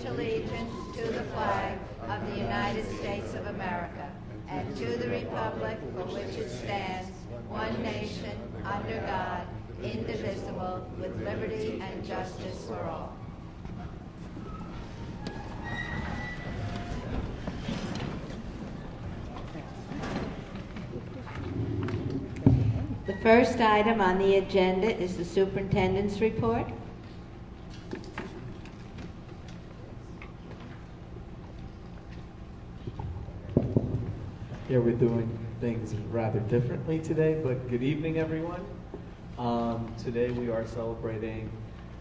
pledge allegiance to the flag of the United States of America and to the republic for which it stands, one nation, under God, indivisible, with liberty and justice for all. The first item on the agenda is the superintendent's report. Yeah, we're doing things rather differently today, but good evening, everyone. Today we are celebrating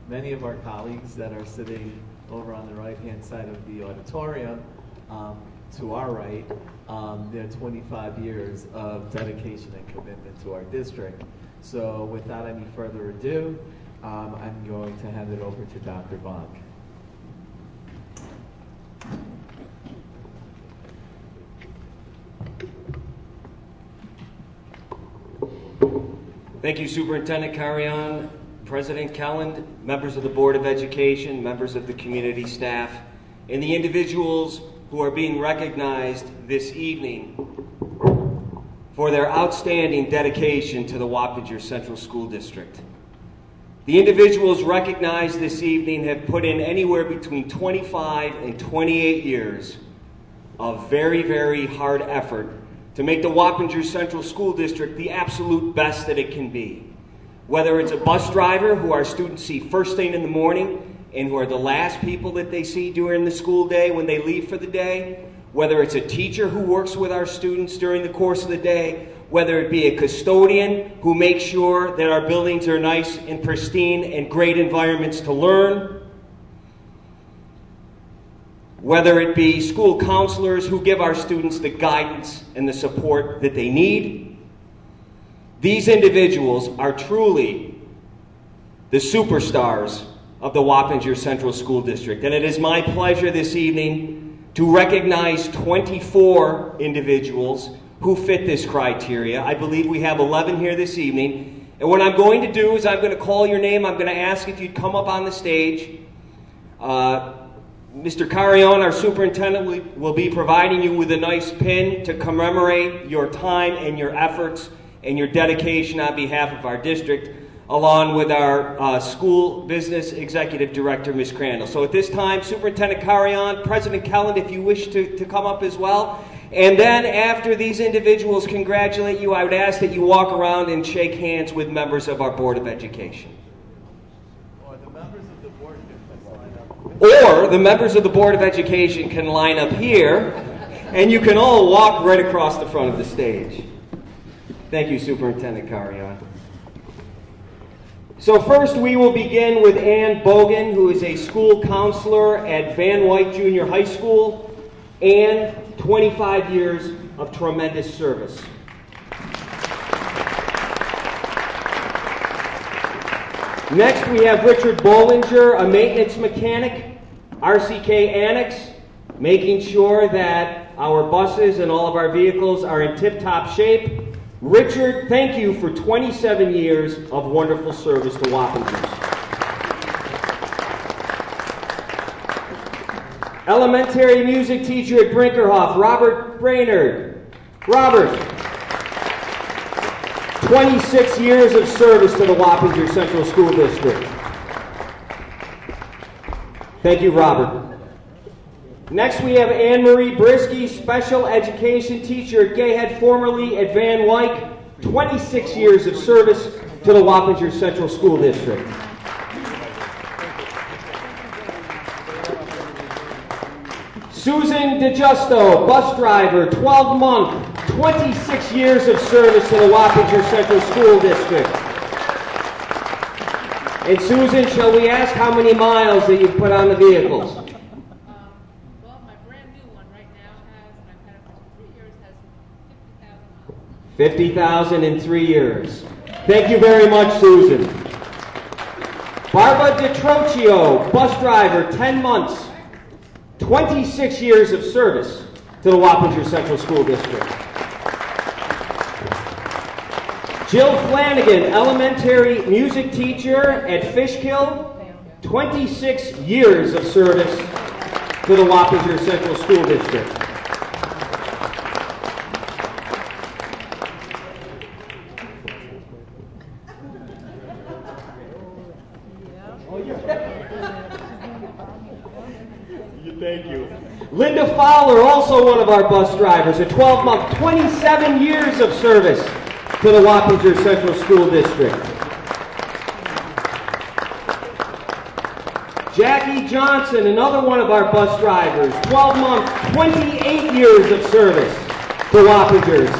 many of our colleagues that are sitting over on the right-hand side of the auditorium. To our right, their 25 years of dedication and commitment to our district. So without any further ado, I'm going to hand it over to Dr. Bonk. Thank you, Superintendent Carrion, President Kelland, members of the Board of Education, members of the community staff, and the individuals who are being recognized this evening for their outstanding dedication to the Wappinger Central School District. The individuals recognized this evening have put in anywhere between 25 and 28 years of very, very hard effort to make the Wappinger Central School District the absolute best that it can be. Whether it's a bus driver who our students see first thing in the morning and who are the last people that they see during the school day when they leave for the day, whether it's a teacher who works with our students during the course of the day, whether it be a custodian who makes sure that our buildings are nice and pristine and great environments to learn, whether it be school counselors who give our students the guidance and the support that they need. These individuals are truly the superstars of the Wappinger Central School District. And it is my pleasure this evening to recognize 24 individuals who fit this criteria. I believe we have 11 here this evening. And what I'm going to do is I'm going to call your name. I'm going to ask if you'd come up on the stage. Mr. Carrion, our superintendent, will be providing you with a nice pin to commemorate your time and your efforts and your dedication on behalf of our district, along with our school business executive director, Ms. Crandall. So at this time, Superintendent Carrion, President Kelland, if you wish to come up as well. And then after these individuals congratulate you, I would ask that you walk around and shake hands with members of our Board of Education. Or the members of the Board of Education can line up here, and you can all walk right across the front of the stage. Thank you, Superintendent Carrion. So first we will begin with Ann Bogan, who is a school counselor at Van Wyck Junior High School, and 25 years of tremendous service. Next we have Richard Bollinger, a maintenance mechanic, RCK Annex, making sure that our buses and all of our vehicles are in tip-top shape. Richard, thank you for 27 years of wonderful service to Wappinger. Elementary music teacher at Brinkerhoff, Robert Brainerd. Robert, 26 years of service to the Wappinger Central School District. Thank you, Robert. Next we have Anne-Marie Brisky, special education teacher at Gayhead, formerly at Van Wyck, 26 years of service to the Wappinger Central School District. Susan DeGusto, bus driver, 12-month, 26 years of service to the Wappinger Central School District. And Susan, shall we ask how many miles that you've put on the vehicles? Well, my brand new one right now has, and I've had it for 3 years, has 50,000 miles. 50,000 in 3 years. Thank you very much, Susan. Barbara DeTrocchio, bus driver, 10 months, 26 years of service to the Wappinger Central School District. Jill Flanagan, elementary music teacher at Fishkill, 26 years of service to the Wappinger Central School District. Thank you. Linda Fowler, also one of our bus drivers, a 12-month, 27 years of service to the Wappinger Central School District. Jackie Johnson, another one of our bus drivers, 12-month, 28 years of service to Wappingers.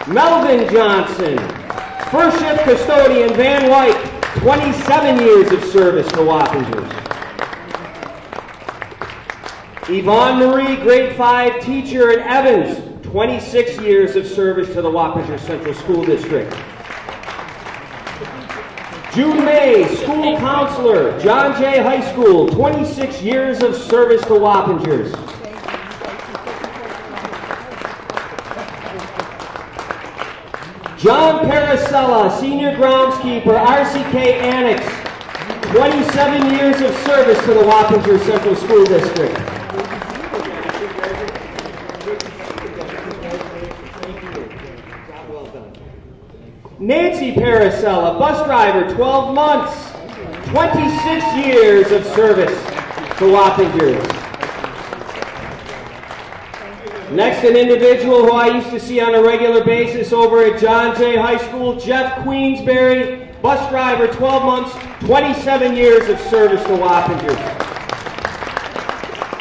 Melvin Johnson, first shift custodian, Van Wyck, 27 years of service to Wappingers. Yvonne Marie, grade 5 teacher at Evans, 26 years of service to the Wappinger Central School District. June May, school counselor, John Jay High School, 26 years of service to Wappingers. John Paracella, senior groundskeeper, RCK Annex, 27 years of service to the Wappinger Central School District. Nancy Paracella, bus driver, 12 months, 26 years of service to Wappingers. Next, an individual who I used to see on a regular basis over at John Jay High School, Jeff Queensberry, bus driver, 12 months, 27 years of service to Wappingers.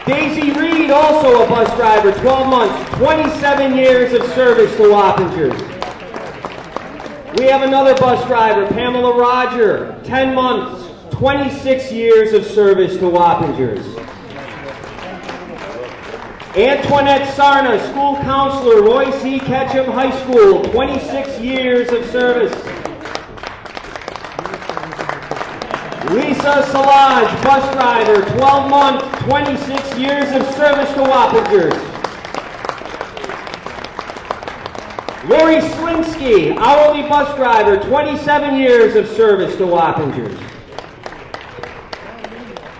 Daisy Reed, also a bus driver, 12 months, 27 years of service to Wappingers. We have another bus driver, Pamela Roger, 10 months, 26 years of service to Wappingers. Antoinette Sarna, school counselor, Royce E. Ketchum High School, 26 years of service. Lisa Salage, bus driver, 12 months, 26 years of service to Wappingers. Lori Slinsky, hourly bus driver, 27 years of service to Wappingers.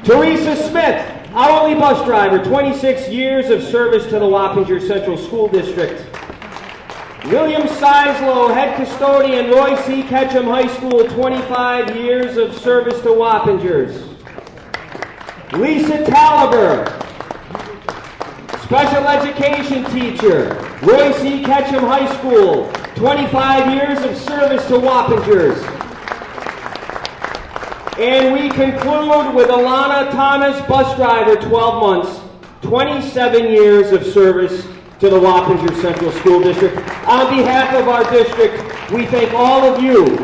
Teresa Smith, hourly bus driver, 26 years of service to the Wappinger Central School District. William Seislow, head custodian, Royce E. Ketchum High School, 25 years of service to Wappingers. Lisa Taliber, special education teacher, Royce E. Ketchum High School, 25 years of service to Wappingers. And we conclude with Alana Thomas, bus driver, 12 months, 27 years of service to the Wappinger Central School District. On behalf of our district, we thank all of you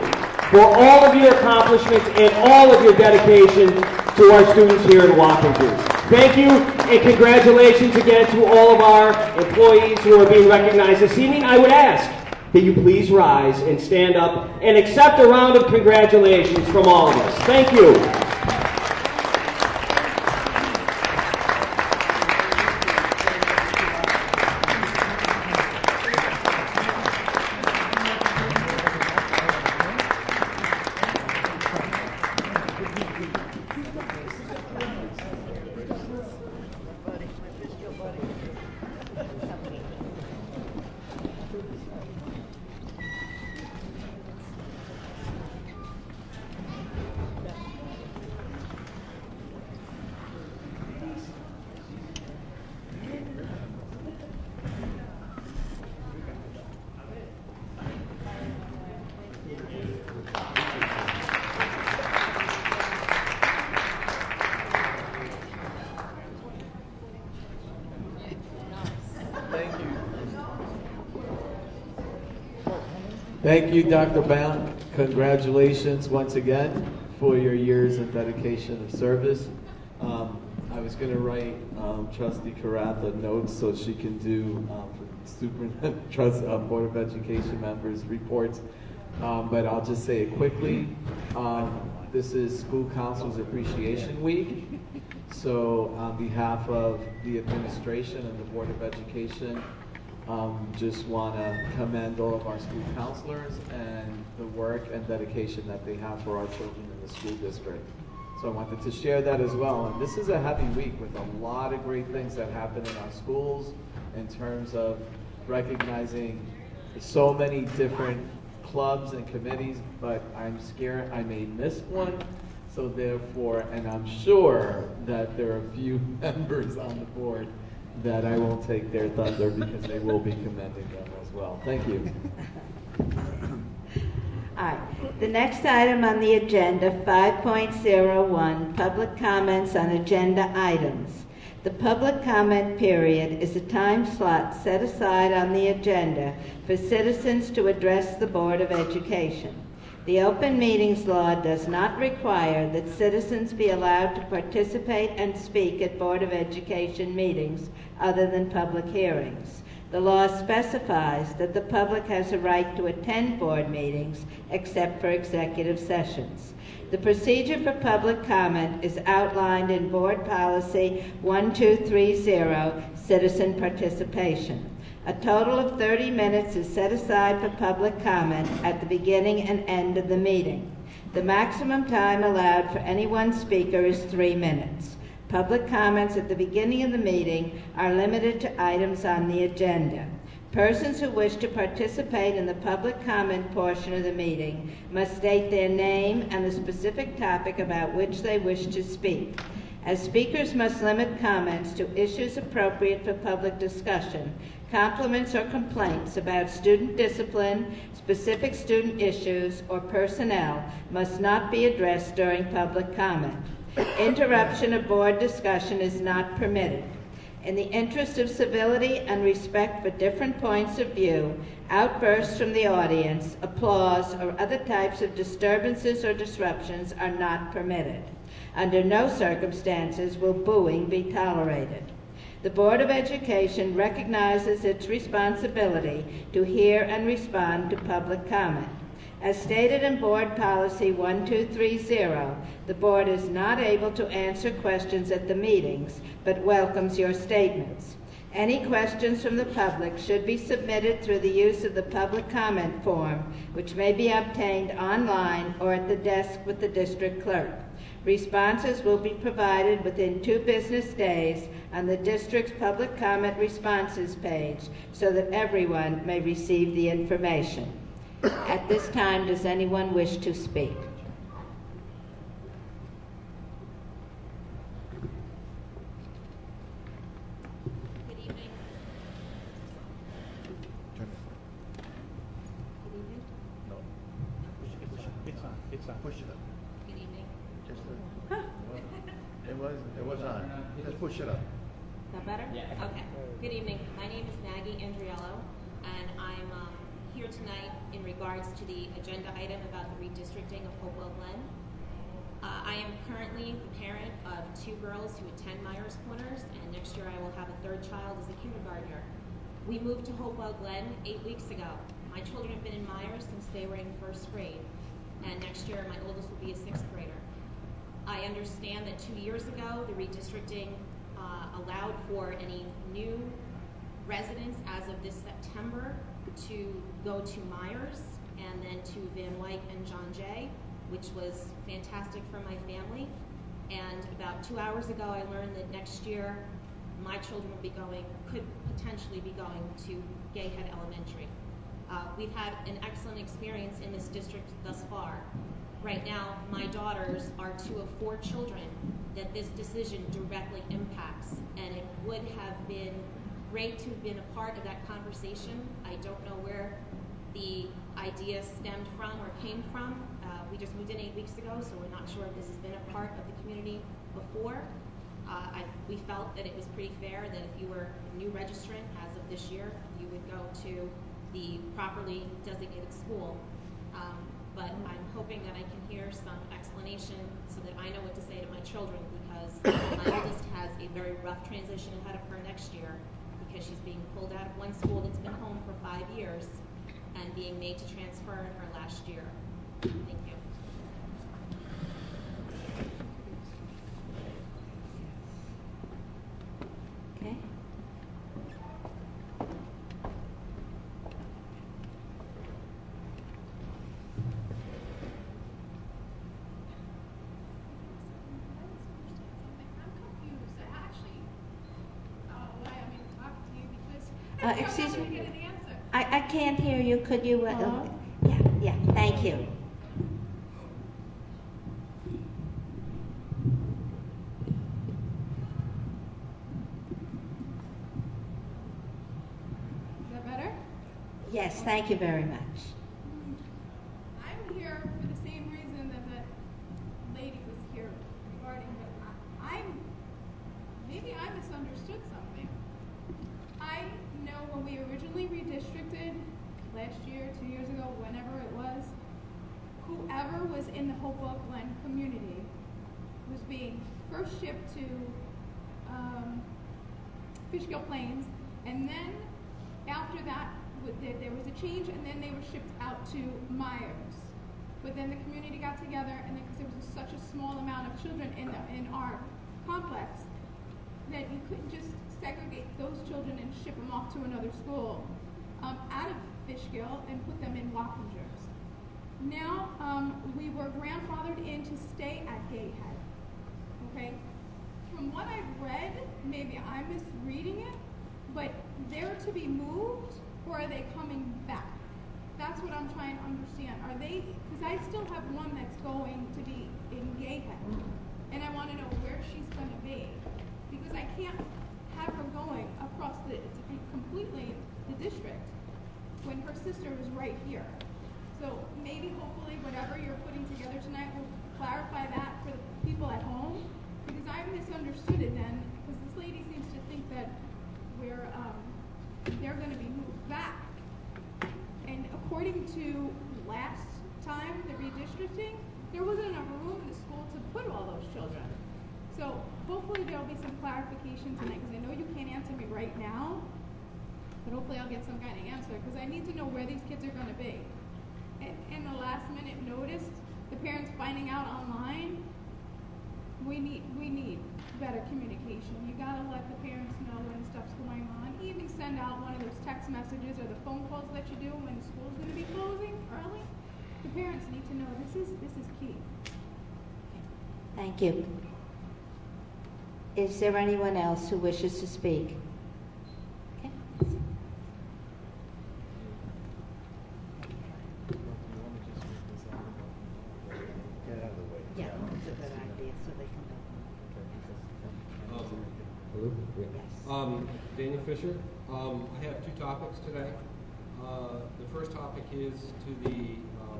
for all of your accomplishments and all of your dedication to our students here in Wappinger. Thank you and congratulations again to all of our employees who are being recognized this evening. I would ask that you please rise and stand up and accept a round of congratulations from all of us. Thank you. Thank you, Dr. Bound. Congratulations once again for your years of dedication of service. I was going to write Trustee Caratha notes so she can do for Superintendent, Board of Education members' reports, but I'll just say it quickly. This is School Counselors Appreciation Week, so on behalf of the administration and the Board of Education, just want to commend all of our school counselors and the work and dedication that they have for our children in the school district. So I wanted to share that as well. And this is a heavy week with a lot of great things that happen in our schools in terms of recognizing so many different clubs and committees, but I'm scared I may miss one. So therefore, and I'm sure that there are a few members on the board that I won't take their thunder because they will be commending them as well. Thank you. All right. The next item on the agenda, 5.01, public comments on agenda items. The public comment period is a time slot set aside on the agenda for citizens to address the Board of Education. The Open Meetings Law does not require that citizens be allowed to participate and speak at Board of Education meetings other than public hearings. The law specifies that the public has a right to attend board meetings except for executive sessions. The procedure for public comment is outlined in Board Policy 1230, Citizen Participation. A total of 30 minutes is set aside for public comment at the beginning and end of the meeting. The maximum time allowed for any one speaker is 3 minutes. Public comments at the beginning of the meeting are limited to items on the agenda. Persons who wish to participate in the public comment portion of the meeting must state their name and the specific topic about which they wish to speak. As speakers must limit comments to issues appropriate for public discussion, compliments or complaints about student discipline, specific student issues, or personnel must not be addressed during public comment. Interruption of board discussion is not permitted. In the interest of civility and respect for different points of view, outbursts from the audience, applause, or other types of disturbances or disruptions are not permitted. Under no circumstances will booing be tolerated. The Board of Education recognizes its responsibility to hear and respond to public comment. As stated in Board Policy 1230, the Board is not able to answer questions at the meetings, but welcomes your statements. Any questions from the public should be submitted through the use of the public comment form, which may be obtained online or at the desk with the district clerk. Responses will be provided within 2 business days on the district's public comment responses page so that everyone may receive the information. At this time, does anyone wish to speak? Good evening. Good evening. No. It's on. Push it up. Good evening. Just it was on. Just push it up. Is that better? Yeah. Okay. Good evening. My name is Maggie Andriello, and I'm here tonight in regards to the agenda item about the redistricting of Hopewell Glen. I am currently the parent of 2 girls who attend Myers Corners, and next year I will have a 3rd child as a kindergartner. We moved to Hopewell Glen 8 weeks ago. My children have been in Myers since they were in 1st grade, and next year my oldest will be a 6th grader. I understand that 2 years ago the redistricting allowed for any new residents as of this September to go to Myers and then to Van Wyck and John Jay, which was fantastic for my family. And about 2 hours ago I learned that next year my children could potentially be going to Gayhead Elementary. We've had an excellent experience in this district thus far. Right now, my daughters are 2 of 4 children that this decision directly impacts, and it would have been great to have been a part of that conversation. I don't know where the idea stemmed from or came from. We just moved in 8 weeks ago, so we're not sure if this has been a part of the community before. We felt that it was pretty fair that if you were a new registrant as of this year, you would go to the properly designated school. But I'm hoping that I can hear some explanation so that I know what to say to my children, because my oldest has a very rough transition ahead of her next year because she's being pulled out of one school that's been home for 5 years and being made to transfer in her last year. Thank you. Okay. Excuse Get me? an answer. I can't hear you. Could you, yeah, thank you. Is that better? Yes, thank you very much. I'm here for the same reason that that lady was here regarding that. Maybe I misunderstood something. I know when we originally redistricted last year, 2 years ago, whenever it was, whoever was in the Hopewell Glen community was being first shipped to Fishkill Plains, and then after that, there was a change, and then they were shipped out to Myers. But then the community got together, and then because there was such a small amount of children in our complex, that you couldn't just segregate those children and ship them off to another school out of Fishkill and put them in Wappingers. Now we were grandfathered in to stay at Gayhead. Okay. From what I've read, maybe I'm misreading it, but they're to be moved, or are they coming back? That's what I'm trying to understand. Are they, because I still have one that's going to be in Gayhead, and I want to know where she's going to be, because I can't have her going across completely the district when her sister is right here. So maybe, hopefully, whatever you're putting together tonight will clarify that for the people at home, because I misunderstood it then, because this lady seems to think that they're going to be moved back. And according to last time, the redistricting, there wasn't enough room in the school to put all those children. So hopefully there'll be some clarification tonight, because I know you can't answer me right now, but hopefully I'll get some kind of answer, because I need to know where these kids are going to be. And the last minute notice, the parents finding out online, we need better communication. You gotta let the parents know when stuff's going on. Even send out one of those text messages or the phone calls that you do when the school's gonna be closing early. The parents need to know this is key. Thank you. Is there anyone else who wishes to speak? Okay. Get out of the way. Yeah, that's a good idea, so they can go. Hello? Yes. Daniel Fisher. I have two topics today. The first topic is to the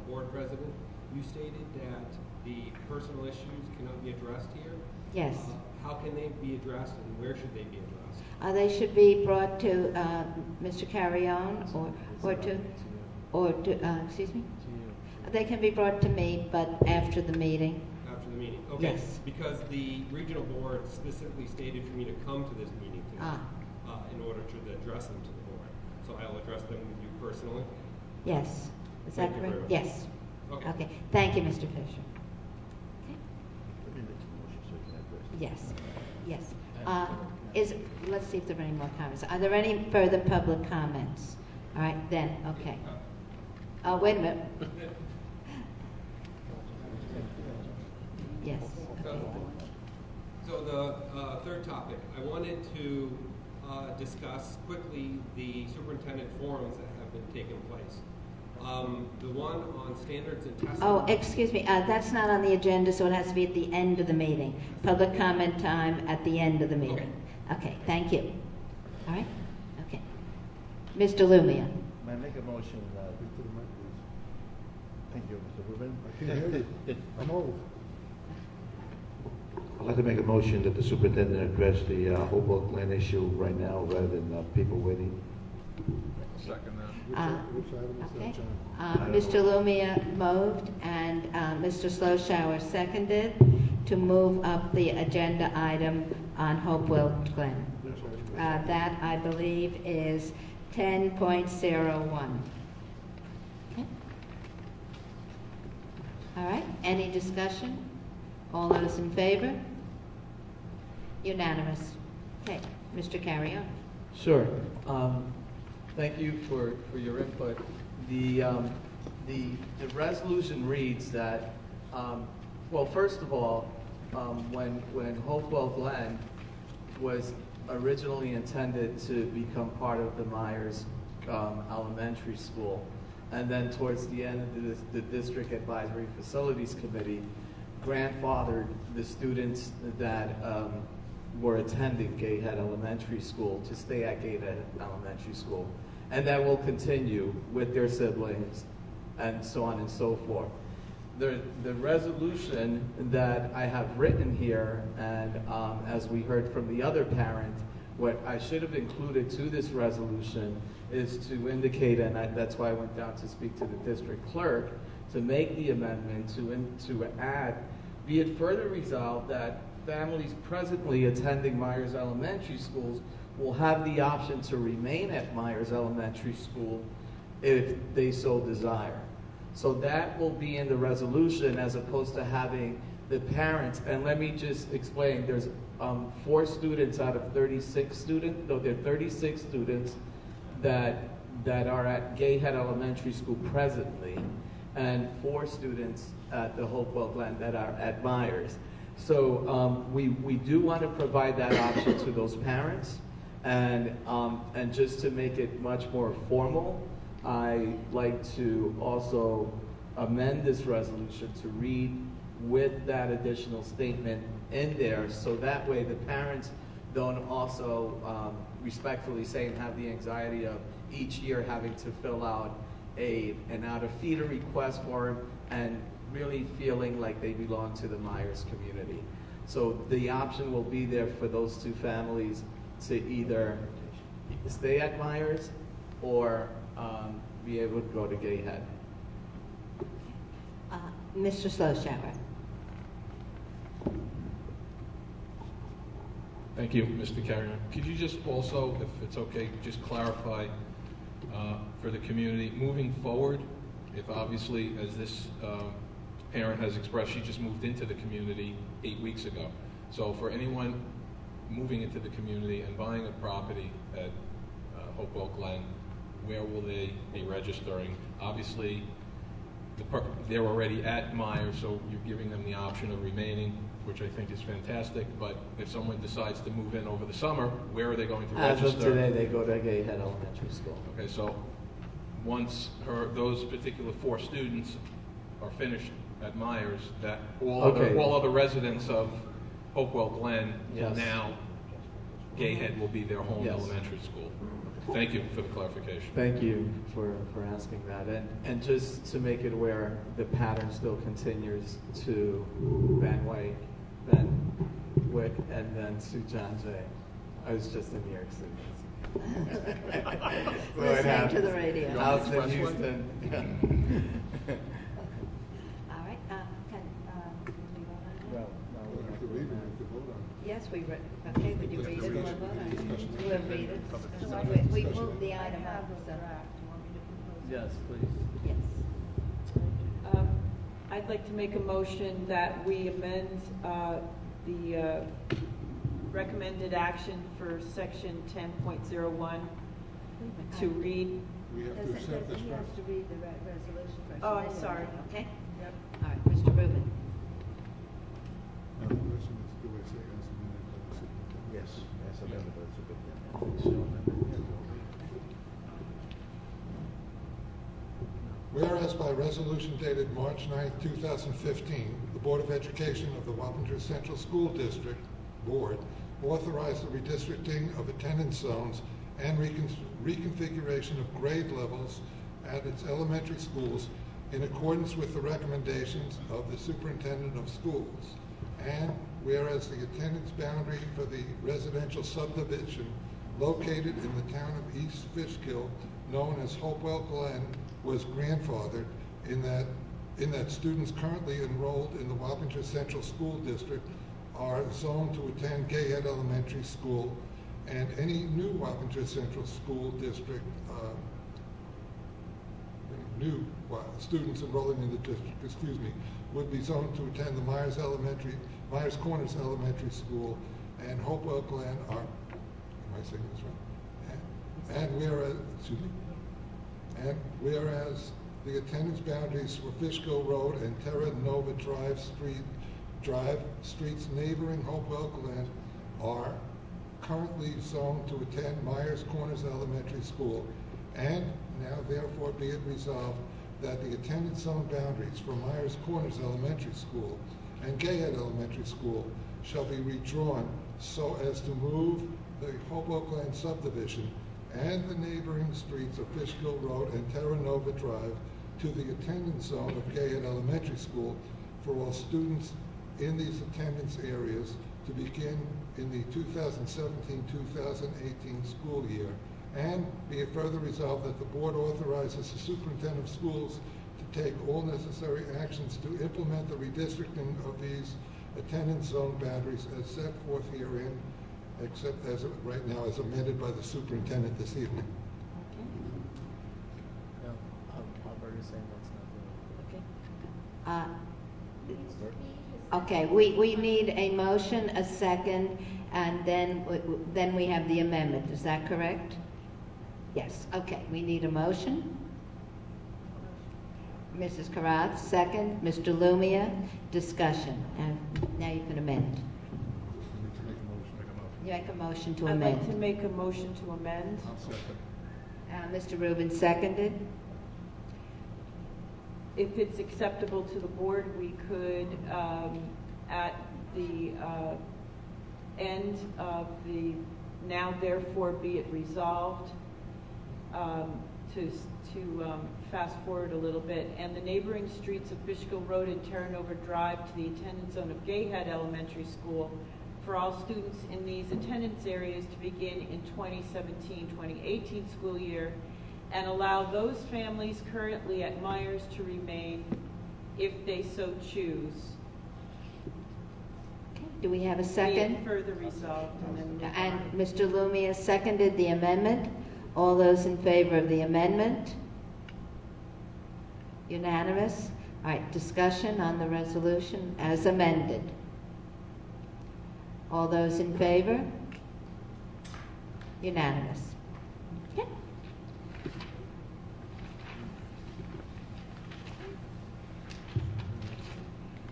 board president. You stated that the personal issues cannot be addressed here. Yes. How can they be addressed, and where should they be addressed? They should be brought to Mr. Carrion or to excuse me? They can be brought to me, but after the meeting. After the meeting? Okay. Yes. Because the regional board specifically stated for me to come to this meeting tonight in order to address them to the board. So I'll address them with you personally. Yes. Is that Thank you correct? very much. Yes. Okay. Okay. Thank you, Mr. Fisher. Okay. Let me make some motion so you can address it. Yes. Yes. Let's see if there are any more comments. Are there any further public comments? All right, then, okay. Wait a minute. Yes. Okay. So the third topic, I wanted to discuss quickly the superintendent forums that have been taking place. The one on standards and testing. Oh, excuse me. That's not on the agenda, so it has to be at the end of the meeting. Public comment time at the end of the meeting. Okay, thank you. All right? Okay. Mr. Lumia. May I make a motion? Thank you, Mr. Rubin. I can hear you. I'm old. I'd like to make a motion that the superintendent address the Hopewell Glen issue right now rather than people waiting. Second that. Okay. Mr. Lumia moved and Mr. Sloshower seconded to move up the agenda item on Hopewell Glen. That, I believe, is 10.01. Okay. All right. Any discussion? All those in favor? Unanimous. Okay. Mr. Carrion. Sure. Thank you for your input. The resolution reads that, well, first of all, when Hopewell Glen was originally intended to become part of the Myers Elementary School. And then towards the end of the District Advisory Facilities Committee grandfathered the students that were attending Gayhead Elementary School to stay at Gayhead Elementary School. And that will continue with their siblings and so on and so forth. The resolution that I have written here, and as we heard from the other parent, what I should have included to this resolution is to indicate, and that's why I went down to speak to the district clerk, to make the amendment to add, be it further resolved that families presently attending Myers Elementary Schools will have the option to remain at Myers Elementary School if they so desire. So that will be in the resolution as opposed to having the parents, and let me just explain, there's 4 students out of 36 students, no, there are 36 students that are at Gayhead Elementary School presently, and 4 students at the Hopewell Glen that are at Myers. So we do want to provide that option to those parents, and just to make it much more formal, I like to also amend this resolution to read with that additional statement in there, so that way the parents don't also respectfully saying have the anxiety of each year having to fill out an out-of-feeder request form and really feeling like they belong to the Myers community. So the option will be there for those 2 families to either stay at Myers or be able to go to Gayhead. Mr. Sloshower. Thank you, Mr. Carrion. Could you just also, if it's okay, just clarify for the community, moving forward, if obviously, as this parent has expressed, she just moved into the community 8 weeks ago. So for anyone moving into the community and buying a property at Hopewell Glen, where will they be registering? Obviously, they're already at Myers, so you're giving them the option of remaining, which I think is fantastic. But if someone decides to move in over the summer, where are they going to register? As of today, they go to Gayhead Elementary School. Okay, so once those particular 4 students are finished at Myers, that all other residents of Hopewell Glen will now, Gayhead will be their home elementary school. Thank you for the clarification. Thank you for asking that. And just to make it aware, the pattern still continues to Van Wyck, and then to John Jay. I was just in New York City. Listening to the radio. House in Houston. All right. Yes, we read. Okay, would you read it? We'll read it. We moved the item up. So. Yes, please. Yes. I'd like to make a motion that we amend the recommended action for section 10.01 to read. We have to accept this He has first. to read the resolution first. Oh, I'm sorry. Okay. Yep. All right, Mr. Rubin. The question is, do I say as amended by the superintendent? Yes, as amended by the superintendent. Whereas by resolution dated March 9, 2015, the Board of Education of the Wappinger Central School District Board authorized the redistricting of attendance zones and reconfiguration of grade levels at its elementary schools in accordance with the recommendations of the Superintendent of Schools. And whereas the attendance boundary for the residential subdivision located in the town of East Fishkill, known as Hopewell Glen, was grandfathered in that students currently enrolled in the Wappinger Central School District are zoned to attend Gayhead Elementary School, and any new Wappinger Central School District new students enrolling in the district, would be zoned to attend the Myers Corners Elementary School, and Hopewell Glen are, am I saying this right? And whereas the attendance boundaries for Fishkill Road and Terra Nova Drive streets neighboring Hopewell Glen are currently zoned to attend Myers Corners Elementary School, and now therefore be it resolved that the attendance zone boundaries for Myers Corners Elementary School and Gayhead Elementary School shall be redrawn so as to move the Hoboken Glen subdivision and the neighboring streets of Fishkill Road and Terra Nova Drive to the attendance zone of Gayhead Elementary School for all students in these attendance areas to begin in the 2017-2018 school year. And be it further resolved that the board authorizes the superintendent of schools to take all necessary actions to implement the redistricting of these attendance zone boundaries as set forth herein, except as right now as amended by the superintendent this evening. No, I've already saying that's not the. Okay, we need a motion, a second, and then we have the amendment. Is that correct? Yes. Okay, we need a motion. Mrs. Karat, second. Mr. Lumia, discussion. And now you can amend. You make a motion to amend. I'd like to make a motion to amend. I'll second. Mr. Rubin seconded. If it's acceptable to the board, we could, at the end of the now therefore be it resolved, to fast forward a little bit, and the neighboring streets of Fishkill Road and Terra Nova Drive to the attendance zone of Gayhead Elementary School for all students in these attendance areas to begin in 2017-2018 school year, and allow those families currently at Myers to remain if they so choose. Okay. Do we have a second? Be it further resolved. And Mr. Lumia seconded the amendment. All those in favor of the amendment? Unanimous? All right, discussion on the resolution as amended. All those in favor? Unanimous. Okay.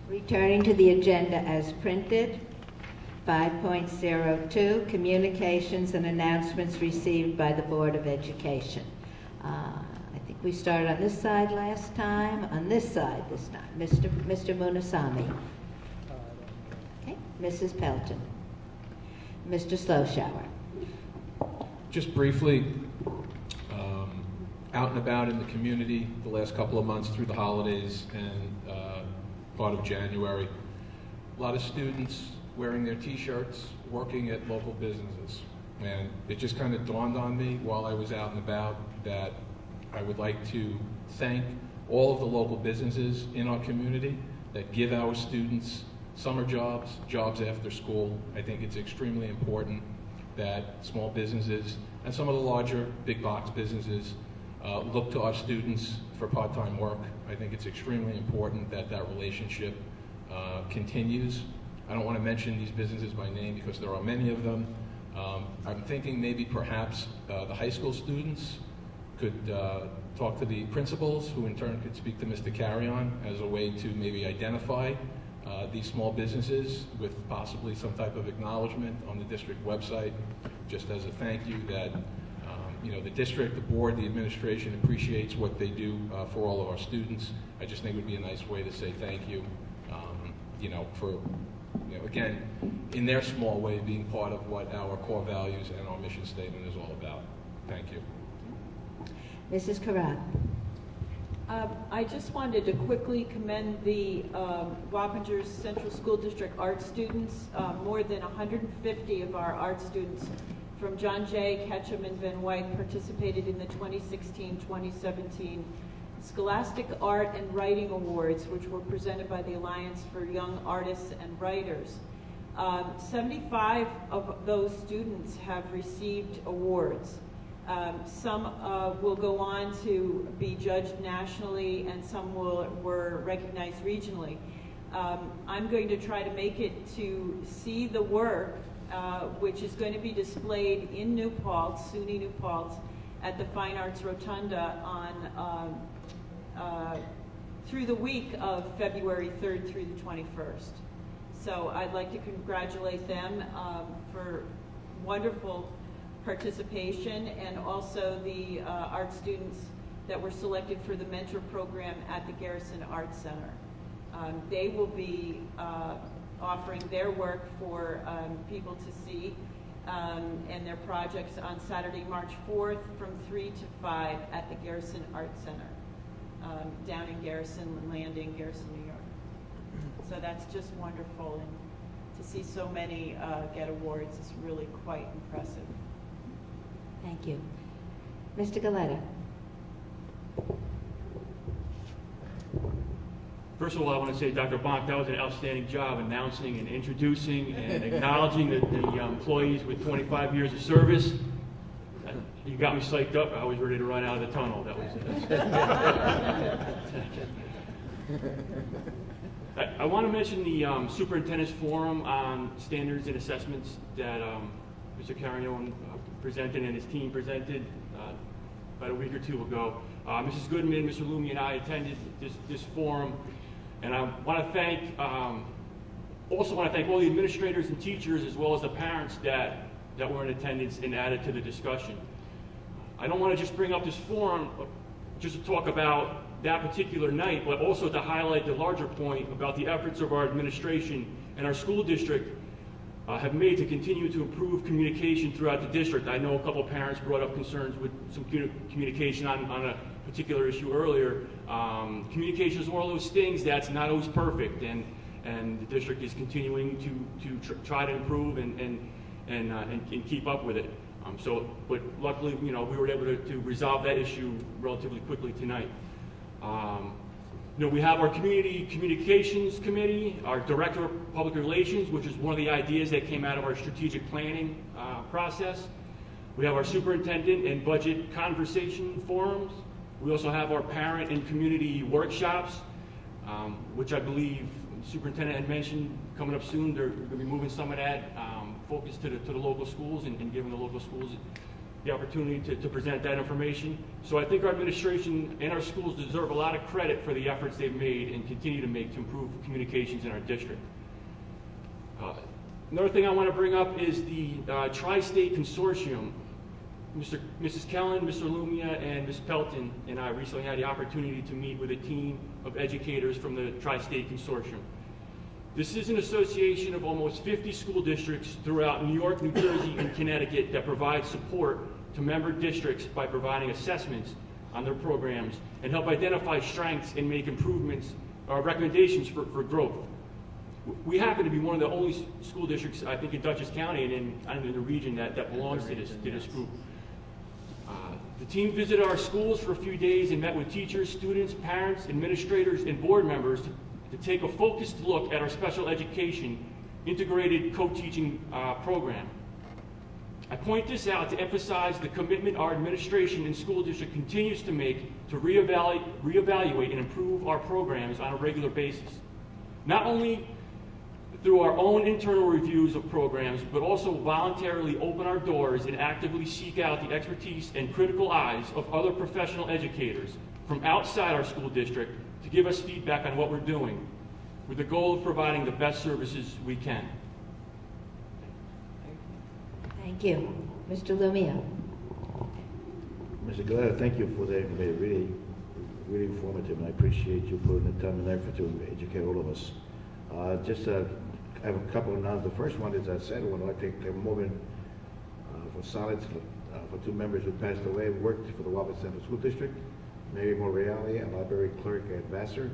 Returning to the agenda as printed, 5.02, communications and announcements received by the Board of Education. I think we started on this side last time, on this side this time. Mr. Munasami. Okay, Mrs. Pelton. Mr. Sloshower. Just briefly, out and about in the community the last couple of months through the holidays and part of January, a lot of students wearing their t-shirts, working at local businesses. And it just kind of dawned on me while I was out and about that I would like to thank all of the local businesses in our community that give our students summer jobs, jobs after school. I think it's extremely important that small businesses and some of the larger big box businesses look to our students for part-time work. I think it's extremely important that that relationship continues. I don't want to mention these businesses by name because there are many of them. I'm thinking maybe perhaps the high school students could talk to the principals, who in turn could speak to Mr. Carrion as a way to maybe identify these small businesses with possibly some type of acknowledgement on the district website, just as a thank you that the district, the board, the administration appreciates what they do for all of our students. I just think it would be a nice way to say thank you, for, again, in their small way, being part of what our core values and our mission statement is all about. Thank you. Mrs. Karat. I just wanted to quickly commend the Wappinger Central School District art students. More than 150 of our art students from John Jay, Ketchum, and Van Wyck participated in the 2016-2017 Scholastic Art and Writing Awards, which were presented by the Alliance for Young Artists and Writers. 75 of those students have received awards. Some will go on to be judged nationally, and some were recognized regionally. I'm going to try to make it to see the work, which is going to be displayed in New Paltz, SUNY New Paltz, at the Fine Arts Rotunda on through the week of February 3rd through the 21st. So I'd like to congratulate them for wonderful participation, and also the art students that were selected for the mentor program at the Garrison Art Center. They will be offering their work for people to see and their projects on Saturday, March 4th from 3 to 5 at the Garrison Art Center down in Garrison Landing, Garrison, New York. So that's just wonderful, and to see so many get awards is really quite impressive. Thank you. Mr. Galetta. First of all, I want to say, Dr. Bonk, that was an outstanding job announcing and introducing and acknowledging the employees with 25 years of service. You got me psyched up. I was ready to run out of the tunnel. That was it. I want to mention the Superintendent's Forum on Standards and Assessments that Mr. Carrion presented and his team presented about a week or two ago. Mrs. Goodman, Mr. Lumi, and I attended this forum, and I want to thank, also want to thank all the administrators and teachers as well as the parents that were in attendance and added to the discussion. I don't want to just bring up this forum just to talk about that particular night, but also to highlight the larger point about the efforts of our administration and our school district have made to continue to improve communication throughout the district. I know a couple parents brought up concerns with some communication on a particular issue earlier. Communication is one of those things that's not always perfect, and the district is continuing to try to improve and keep up with it. But luckily, we were able to resolve that issue relatively quickly tonight. We have our Community Communications Committee, our Director of Public Relations, which is one of the ideas that came out of our strategic planning process. We have our Superintendent and Budget Conversation Forums. We also have our Parent and Community Workshops, which I believe the Superintendent had mentioned coming up soon. They're going to be moving some of that focus to the local schools and giving the local schools the opportunity to present that information. So I think our administration and our schools deserve a lot of credit for the efforts they've made and continue to make to improve communications in our district. Another thing I want to bring up is the Tri-State Consortium. Mrs. Kellen, Mr. Lumia, and Ms. Pelton and I recently had the opportunity to meet with a team of educators from the Tri-State Consortium. This is an association of almost 50 school districts throughout New York, New Jersey, and Connecticut that provides support to member districts by providing assessments on their programs and help identify strengths and make improvements or recommendations for growth. We happen to be one of the only school districts, I think, in Dutchess County and in the region that belongs to this group. The team visited our schools for a few days and met with teachers, students, parents, administrators, and board members to take a focused look at our special education integrated co-teaching program. I point this out to emphasize the commitment our administration and school district continues to make to reevaluate and improve our programs on a regular basis. Not only through our own internal reviews of programs, but also voluntarily open our doors and actively seek out the expertise and critical eyes of other professional educators from outside our school district to give us feedback on what we're doing, with the goal of providing the best services we can. Thank you. Mr. Lumia. Mr. Galetta, thank you for that. Really, really informative, and I appreciate you putting the time and effort to educate all of us. I have a couple of announcements. The first one is a sad one. I think a moment for silence for two members who passed away, worked for the Wabash Central School District, Mary Morreale, a library clerk at Vassar,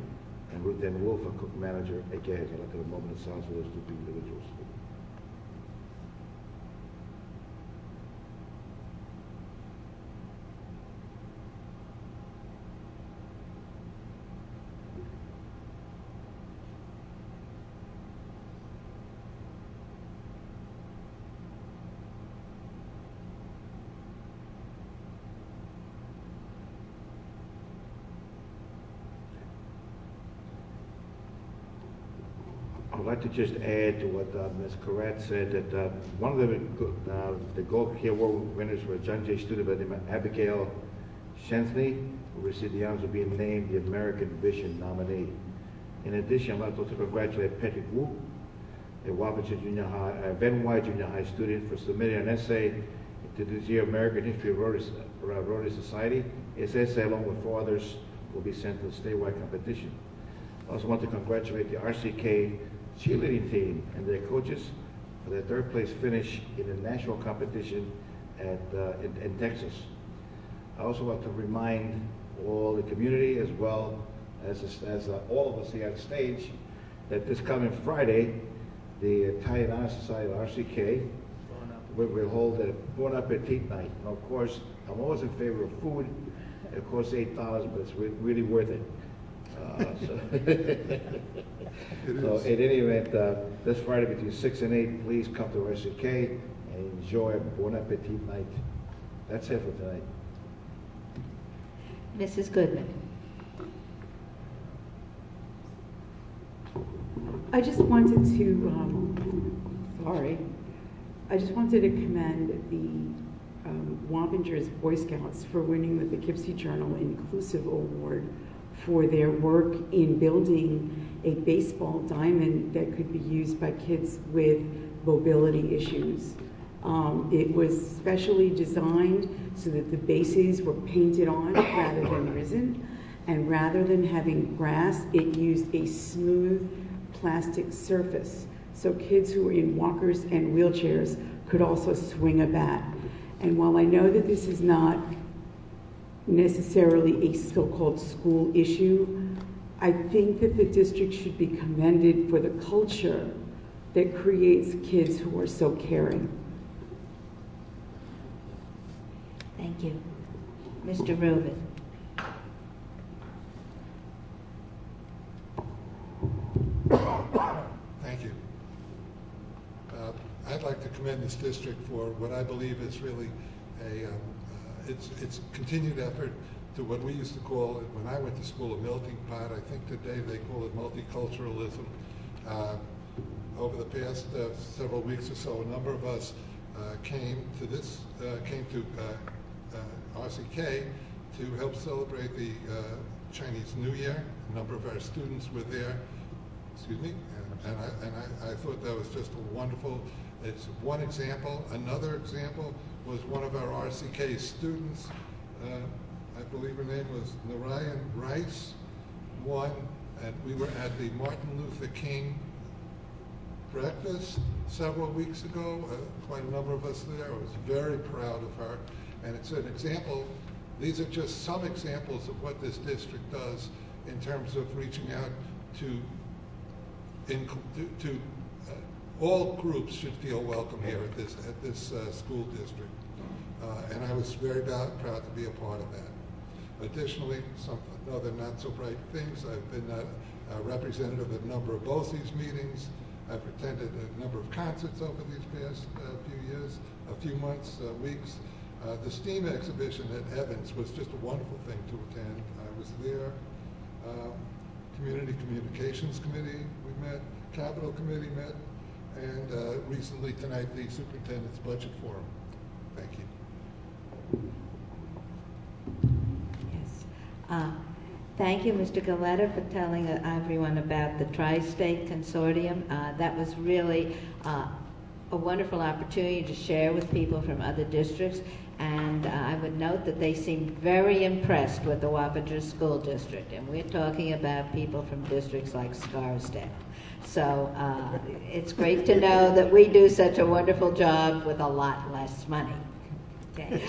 and Ruth Ann Wolf, a cook manager at Gag. I'd like to have a moment of silence for those two individuals. I'd like to just add to what Ms. Corrett said, that one of the Gold Key Award winners were a John Jay student by the name of Abigail Shensley, who received the honors of being named the American Vision nominee. In addition, I'd like to congratulate Patrick Wu, a Wappinger Junior High, a Benway Junior High student, for submitting an essay to this year American History of Rotary Society. His essay, along with 4 others, will be sent to the statewide competition. I also want to congratulate the RCK cheerleading team and their coaches for their 3rd place finish in the national competition in Texas. I also want to remind all the community, as well as all of us here on stage, that this coming Friday, the Italian Honor Society, RCK, will hold a Bon Appetit night. And of course, I'm always in favor of food. It costs $8, but it's really worth it. So in any event, this Friday between 6 and 8, please come to RCK and enjoy a Bon Appetit night. That's it for tonight. Mrs. Goodman. I just wanted to, I just wanted to commend the Wappingers Boy Scouts for winning the Poughkeepsie Journal Inclusive Award for their work in building a baseball diamond that could be used by kids with mobility issues. It was specially designed so that the bases were painted on rather than risen, and rather than having grass, it used a smooth plastic surface, so kids who were in walkers and wheelchairs could also swing a bat. And while I know that this is not necessarily a so-called school issue, I think that the district should be commended for the culture that creates kids who are so caring. Thank you. Mr. Rubin. Thank you. I'd like to commend this district for what I believe is really it's continued effort to what we used to call, when I went to school, a melting pot. I think today they call it multiculturalism. Over the past several weeks or so, a number of us came to RCK to help celebrate the Chinese New Year. A number of our students were there. Excuse me, and I thought that was just a wonderful. It's one example. Another example was one of our RCK students. I believe her name was Narayan Rice. And we were at the Martin Luther King breakfast several weeks ago. Quite a number of us there. I was very proud of her, and it's an example. These are just some examples of what this district does in terms of reaching out to all groups should feel welcome here at this school district, and I was very proud to be a part of that. Additionally, some other not so bright things. I've been a representative at a number of BOCES meetings. I've attended a number of concerts over these past few months, weeks. The STEAM exhibition at Evans was just a wonderful thing to attend. I was there. Community Communications Committee we met, Capital Committee met, and recently tonight the Superintendent's Budget Forum. Thank you. Yes. Thank you, Mr. Galletta, for telling everyone about the Tri-State Consortium. That was really a wonderful opportunity to share with people from other districts, and I would note that they seemed very impressed with the Wappinger School District, and we're talking about people from districts like Scarsdale. So it's great to know that we do such a wonderful job with a lot less money. Okay.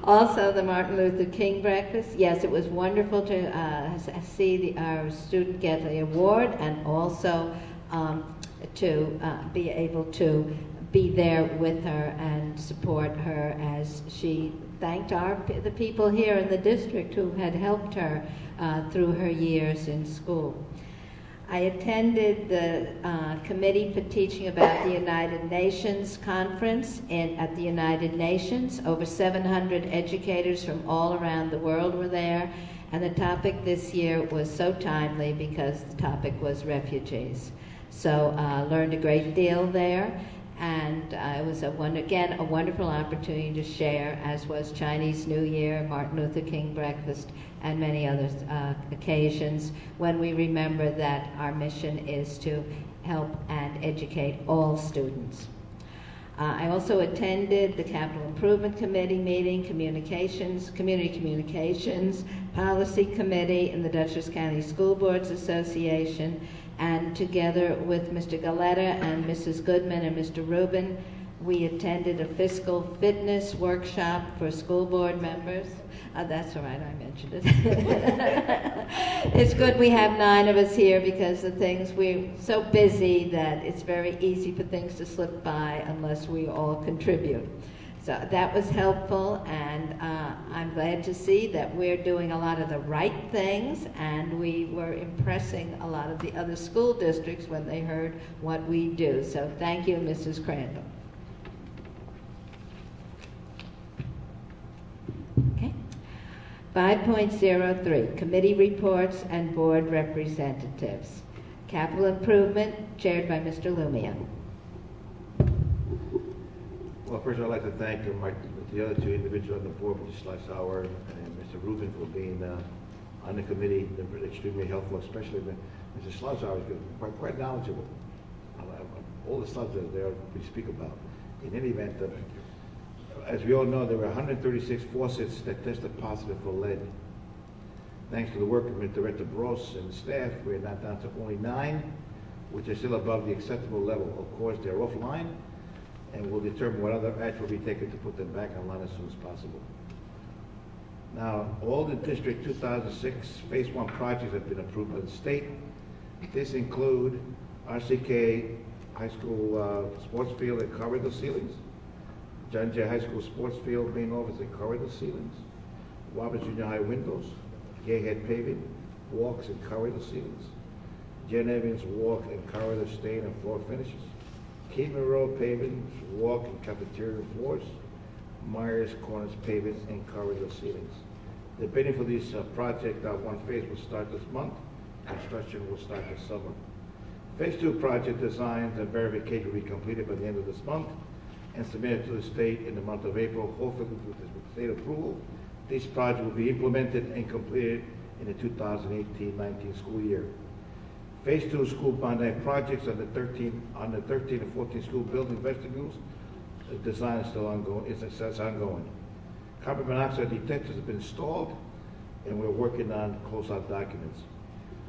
Also, the Martin Luther King breakfast. Yes, it was wonderful to see our student get the award, and also to be able to be there with her and support her as she thanked the people here in the district who had helped her through her years in school. I attended the Committee for Teaching about the United Nations conference at the United Nations. Over 700 educators from all around the world were there, and the topic this year was so timely because the topic was refugees. So learned a great deal there, And it was a wonderful opportunity to share, as was Chinese New Year, Martin Luther King breakfast, and many other occasions when we remember that our mission is to help and educate all students. I also attended the Capital Improvement Committee meeting, Community Communications, Policy Committee, and the Dutchess County School Boards Association, and together with Mr. Galetta and Mrs. Goodman and Mr. Rubin, we attended a fiscal fitness workshop for school board members. That's all right, I mentioned it. It's good we have 9 of us here because we're so busy that it's very easy for things to slip by unless we all contribute. So that was helpful, and I'm glad to see that we're doing a lot of the right things, and we were impressing a lot of the other school districts when they heard what we do. So thank you, Mrs. Crandall. Okay. 5.03, committee reports and board representatives. Capital Improvement, chaired by Mr. Lumia. Well, first I'd like to thank the other 2 individuals on the board, Mr. Schleissauer and Mr. Rubin, for being on the committee. They've been extremely helpful, especially Mr. Schleissauer is quite knowledgeable. All the subjects there we speak about. In any event, as we all know, there were 136 faucets that tested positive for lead. Thanks to the work of Director Bross and the staff, we're now down to only 9, which are still above the acceptable level. Of course, they're offline, and we'll determine what other action will be taken to put them back online as soon as possible. Now, all the District 2006 Phase 1 projects have been approved by the state. This include RCK High School sports field and corridor ceilings, John Jay High School sports field main office and corridor ceilings, Roberts Junior High windows, Gayhead paving, walks and corridor ceilings, Jen Evans walk and corridor stain and floor finishes, Keeman Road paving, walk and cafeteria floors, Myers Corners paving and corridor ceilings. The bidding for this project, one phase will start this month. Construction will start this summer. Phase 2 project designs and verification will be completed by the end of this month and submitted to the state in the month of April. Hopefully with state approval, this project will be implemented and completed in the 2018-19 school year. Phase 2 school bond projects on the 13 and 14 school building vestibules. The design is still ongoing. It's ongoing. Carbon monoxide detectors have been installed, and we're working on closeout documents.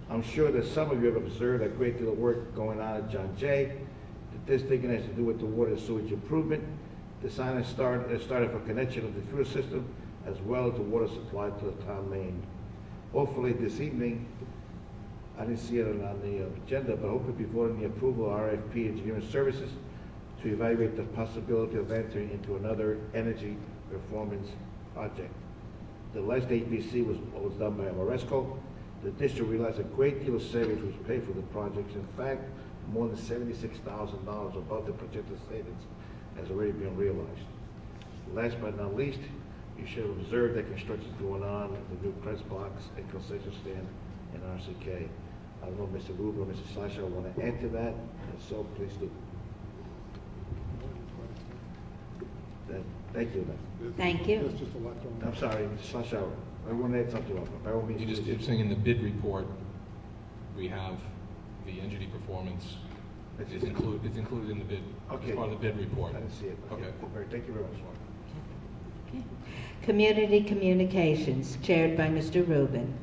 I'm sure that some of you have observed a great deal of work going on at John Jay. This thing has to do with the water and sewage improvement. Design has started for connection of the fuel system as well as the water supply to the town main. Hopefully this evening, I didn't see it on the agenda, but hopefully before the approval of RFP Engineering Services to evaluate the possibility of entering into another energy performance project. The last APC was done by Amoresco. The district realized a great deal of savings was paid for the projects. In fact, more than $76,000 above the projected savings has already been realized. Last but not least, you should have observed that construction is going on, the new press box and concession stand in RCK. I don't know if Mr. Rubin or Mr. Slasher want to add to that, and so please do. Thank you. Thank you. There's just a lot going on. I'm sorry, Mr. Slasher. I want to add something up. By all means, You're saying in the bid report, we have the energy performance. It's included in the bid. Okay. It's part of the bid report. I didn't see it. Okay. Thank you very much. Okay. Community Communications, chaired by Mr. Rubin.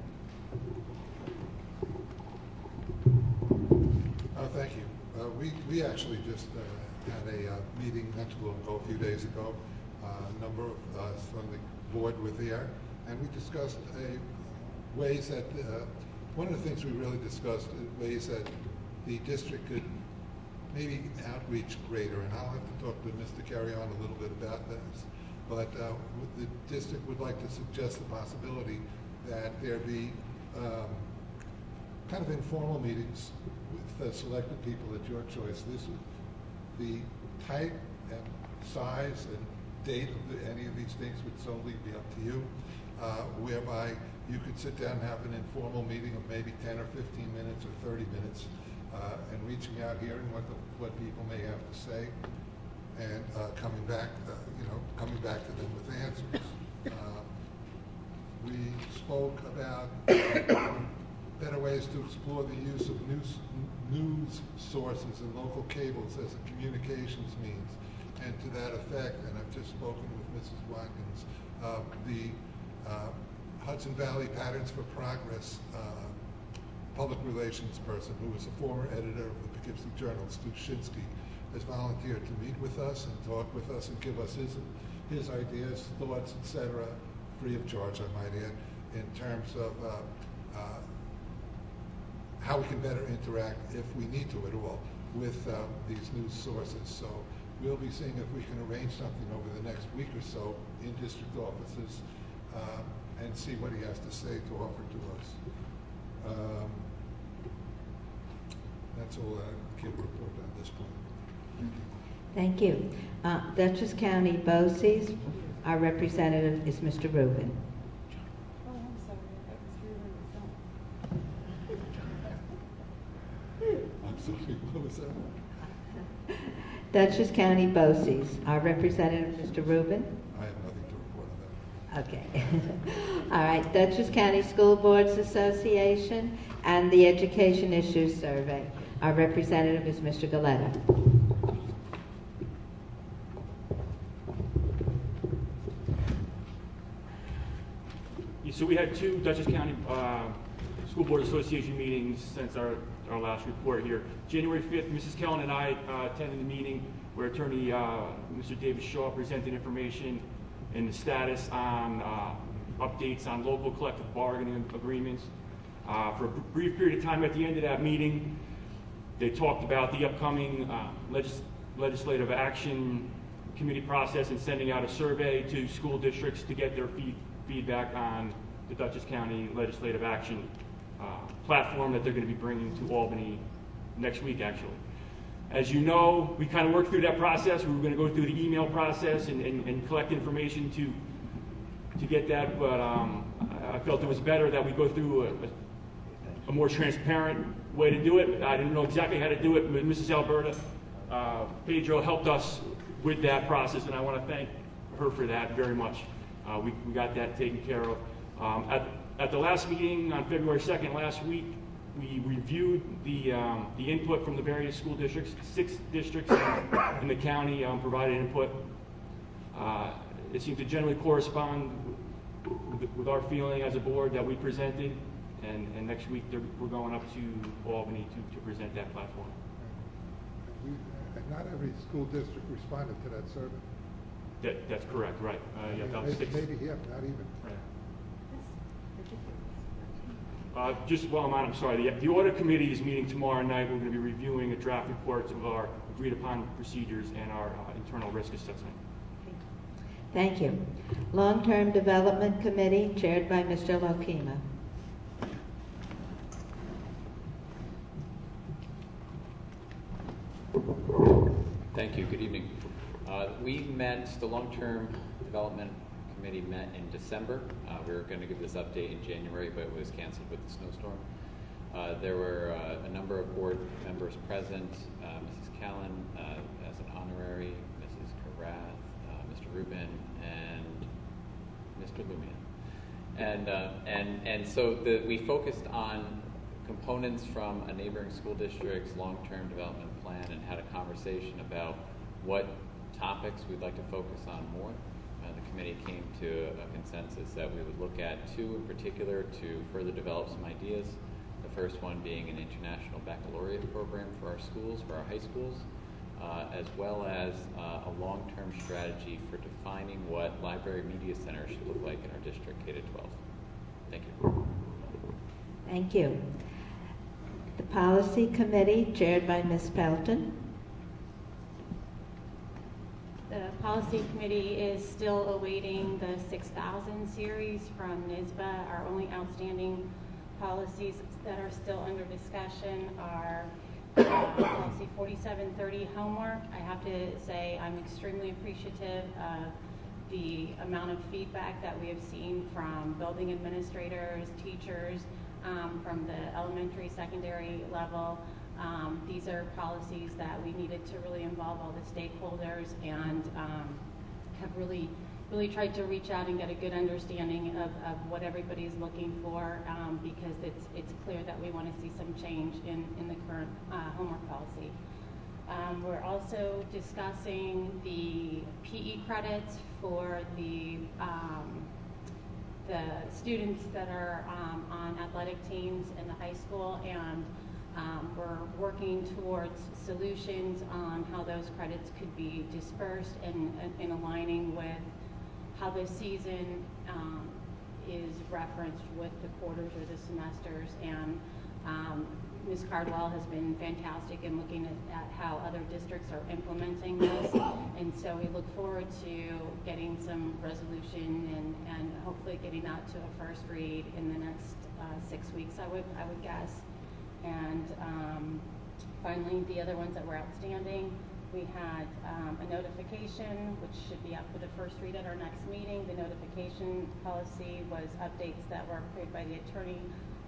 Thank you. We actually just had a meeting not too long ago, a few days ago. A number of us from the board were there, and we discussed ways that, one of the things we really discussed, ways that the district could maybe outreach greater, and I'll have to talk to Mr. Carrion a little bit about this. But the district would like to suggest the possibility that there be kind of informal meetings with selected people at your choice. The type and size and date of any of these things would solely be up to you, whereby you could sit down and have an informal meeting of maybe 10 or 15 minutes or 30 minutes and reaching out, hearing what people may have to say. and coming back to them with answers. We spoke about better ways to explore the use of news sources and local cables as a communications means. And to that effect, and I've just spoken with Mrs. Watkins, the Hudson Valley Patterns for Progress public relations person, who was a former editor of the Poughkeepsie Journal, Stu Shinsky, has volunteered to meet with us and talk with us and give us his ideas, thoughts, etc., free of charge, I might add, in terms of how we can better interact, if we need to at all, with these news sources. So we'll be seeing if we can arrange something over the next week or so in district offices and see what he has to say to offer to us. That's all I can report at this point. Thank you. Dutchess County BOCES, our representative is Mr. Rubin. Oh, I'm sorry. I'm sorry, what was that? Dutchess County BOCES, our representative, Mr. Rubin. I have nothing to report on that. Okay. All right. Dutchess County School Boards Association and the Education Issues Survey. Our representative is Mr. Galetta. So we had two Dutchess County School Board Association meetings since our last report here. January 5th, Mrs. Kellen and I attended the meeting where Attorney Mr. David Shaw presented information and the status on updates on local collective bargaining agreements. For a brief period of time at the end of that meeting, they talked about the upcoming legislative action committee process and sending out a survey to school districts to get their feedback on the Dutchess County legislative action platform that they're going to be bringing to Albany next week, actually. As you know, we kind of worked through that process. We were going to go through the email process and collect information to get that, but I felt it was better that we go through a more transparent way to do it. I didn't know exactly how to do it, but Mrs. Alberta Pedro helped us with that process, and I want to thank her for that very much. We got that taken care of. At the last meeting on February 2nd last week, we reviewed the input from the various school districts. 6 districts in the county provided input. It seemed to generally correspond with our feeling as a board that we presented, and next week we're going up to Albany to present that platform. Not every school district responded to that survey. That's correct, right. About 6. Maybe not even. Right. Just while I'm on, I'm sorry, the audit committee is meeting tomorrow night. We're going to be reviewing a draft report of our agreed upon procedures and our internal risk assessment. Thank you. Long-Term Development Committee, chaired by Mr. Lokima. Thank you. Good evening. The Long-Term Development Committee met in December. We were going to give this update in January, but it was canceled with the snowstorm. There were a number of board members present, Mrs. Callan as an honorary, Mrs. Karath, Mr. Rubin, and Mr. Lumia. And so we focused on components from a neighboring school district's long-term development plan and had a conversation about what topics we'd like to focus on more. The committee came to a consensus that we would look at 2 in particular to further develop some ideas. The first one being an international baccalaureate program for our schools, for our high schools, as well as a long-term strategy for defining what library media centers should look like in our district K-12. Thank you. Thank you. The Policy Committee, chaired by Ms. Pelton. The Policy Committee is still awaiting the 6000 series from NYSBA. Our only outstanding policies that are still under discussion are Policy 4730, homework. I have to say I'm extremely appreciative of the amount of feedback that we have seen from building administrators, teachers, from the elementary, secondary level. These are policies that we needed to really involve all the stakeholders and have really tried to reach out and get a good understanding of what everybody's looking for, because it's clear that we want to see some change in the current homework policy. We're also discussing the PE credits for the students that are on athletic teams in the high school, and we're working towards solutions on how those credits could be dispersed and in aligning with how the season is referenced with the quarters or the semesters. And Ms. Cardwell has been fantastic in looking at how other districts are implementing this, and so we look forward to getting some resolution and hopefully getting that to a first read in the next 6 weeks, I would guess. And finally, the other ones that were outstanding, we had a notification, which should be up for the first read at our next meeting. The notification policy was updates that were approved by the attorney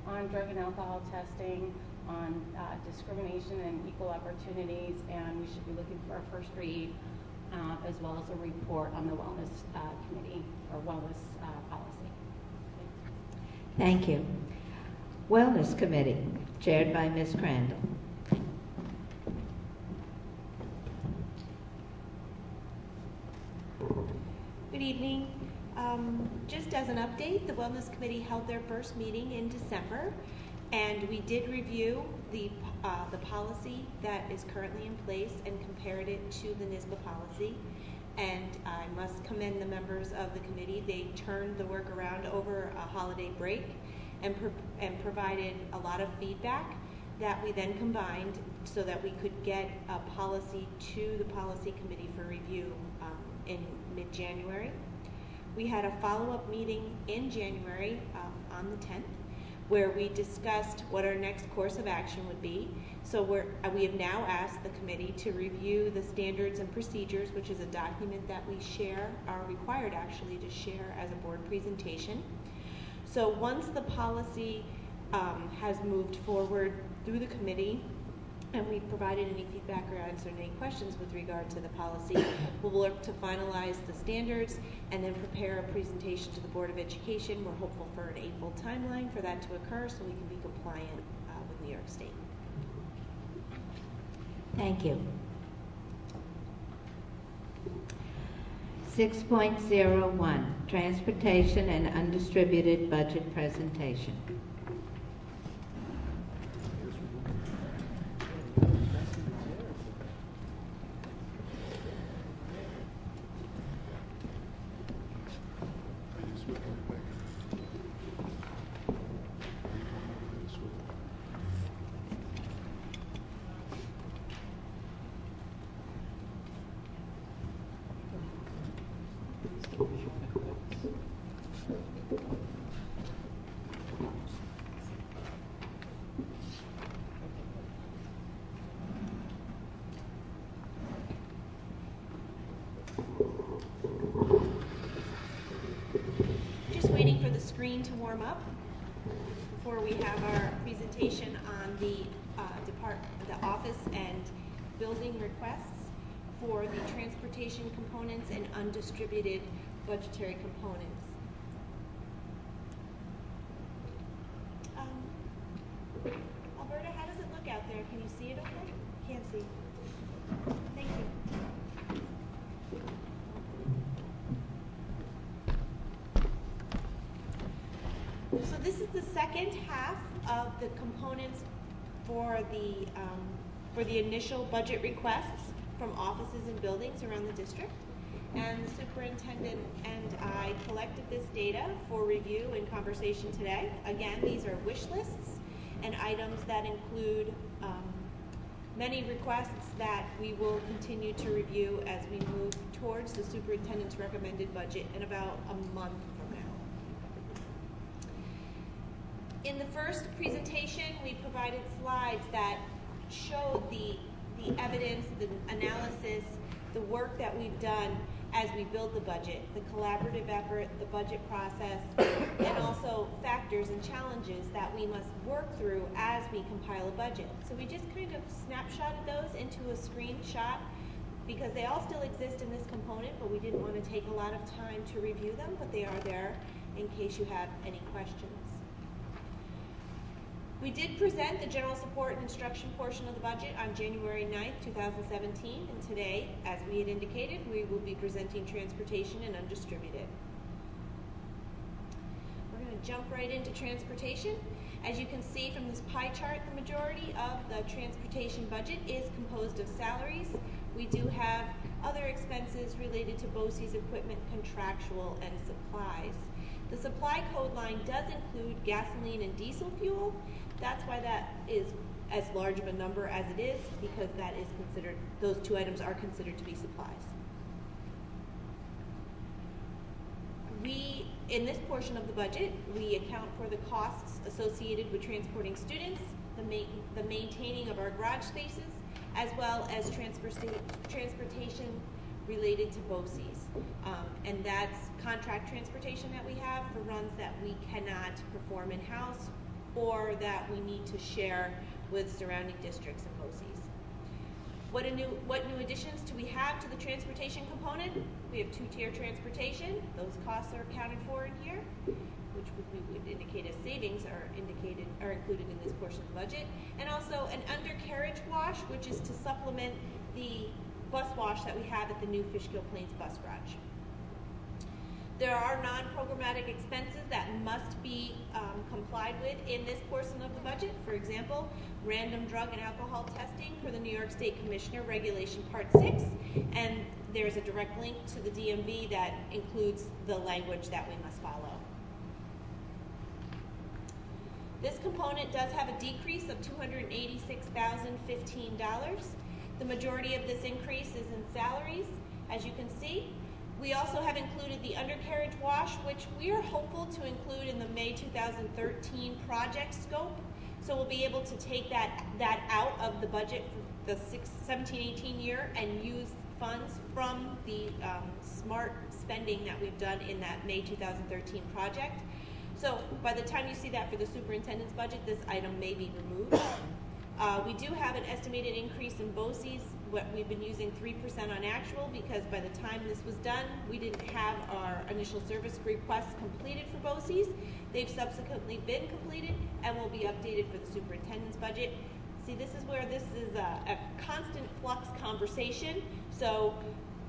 on drug and alcohol testing, on discrimination and equal opportunities, and we should be looking for a first read, as well as a report on the wellness committee or wellness policy. Thank you. Wellness Committee, chaired by Ms. Crandall. Good evening. Just as an update, the Wellness Committee held their first meeting in December, and we did review the policy that is currently in place and compared it to the NYSBA policy. And I must commend the members of the committee. They turned the work around over a holiday break and provided a lot of feedback that we then combined so that we could get a policy to the policy committee for review in mid-January. We had a follow-up meeting in January on the 10th where we discussed what our next course of action would be. So we have now asked the committee to review the standards and procedures, which is a document that we share, are required actually to share as a board presentation. So once the policy has moved forward through the committee, and we've provided any feedback or answered any questions with regard to the policy, we'll work to finalize the standards and then prepare a presentation to the Board of Education. We're hopeful for an April timeline for that to occur so we can be compliant with New York State. Thank you. 6.01, Transportation and Undistributed Budget Presentation. Just waiting for the screen to warm up before we have our presentation on the office and building requests for the transportation components and undistributed budgetary components. Alberta, how does it look out there? Can you see it okay? Can't see. Thank you. So this is the second half of the components for the initial budget requests from offices and buildings around the district. And the superintendent and I collected this data for review and conversation today. Again, these are wish lists and items that include many requests that we will continue to review as we move towards the superintendent's recommended budget in about a month from now. In the first presentation, we provided slides that showed the evidence, the analysis, the work that we've done as we build the budget, the collaborative effort, the budget process, and also factors and challenges that we must work through as we compile a budget. So we just kind of snapshotted those into a screenshot because they all still exist in this component, but we didn't want to take a lot of time to review them, but they are there in case you have any questions. We did present the general support and instruction portion of the budget on January 9th, 2017, and today, as we had indicated, we will be presenting transportation and undistributed. We're going to jump right into transportation. As you can see from this pie chart, the majority of the transportation budget is composed of salaries. We do have other expenses related to BOCES equipment, contractual, and supplies. The supply code line does include gasoline and diesel fuel. That's why that is as large of a number as it is, because that is considered, those two items are considered to be supplies. In this portion of the budget, we account for the costs associated with transporting students, the maintaining of our garage spaces, as well as transportation related to BOCES. And that's contract transportation that we have for runs that we cannot perform in-house or that we need to share with surrounding districts and BOCES. What new additions do we have to the transportation component? We have two-tier transportation. Those costs are accounted for in here, which we would indicate as savings are included in this portion of the budget. And also an undercarriage wash, which is to supplement the bus wash that we have at the new Fishkill Plains bus garage. There are non-programmatic expenses that must be complied with in this portion of the budget. For example, random drug and alcohol testing for the New York State Commissioner Regulation Part 6, and there's a direct link to the DMV that includes the language that we must follow. This component does have a decrease of $286,015. The majority of this increase is in salaries, as you can see. We also have included the undercarriage wash, which we are hopeful to include in the May 2013 project scope. So we'll be able to take that out of the budget for the 17-18 year and use funds from the smart spending that we've done in that May 2013 project. So by the time you see that for the superintendent's budget, this item may be removed. We do have an estimated increase in BOCES. We've been using 3% on actual because by the time this was done, we didn't have our initial service requests completed for BOCES. They've subsequently been completed and will be updated for the superintendent's budget. See, this is where this is a constant flux conversation. So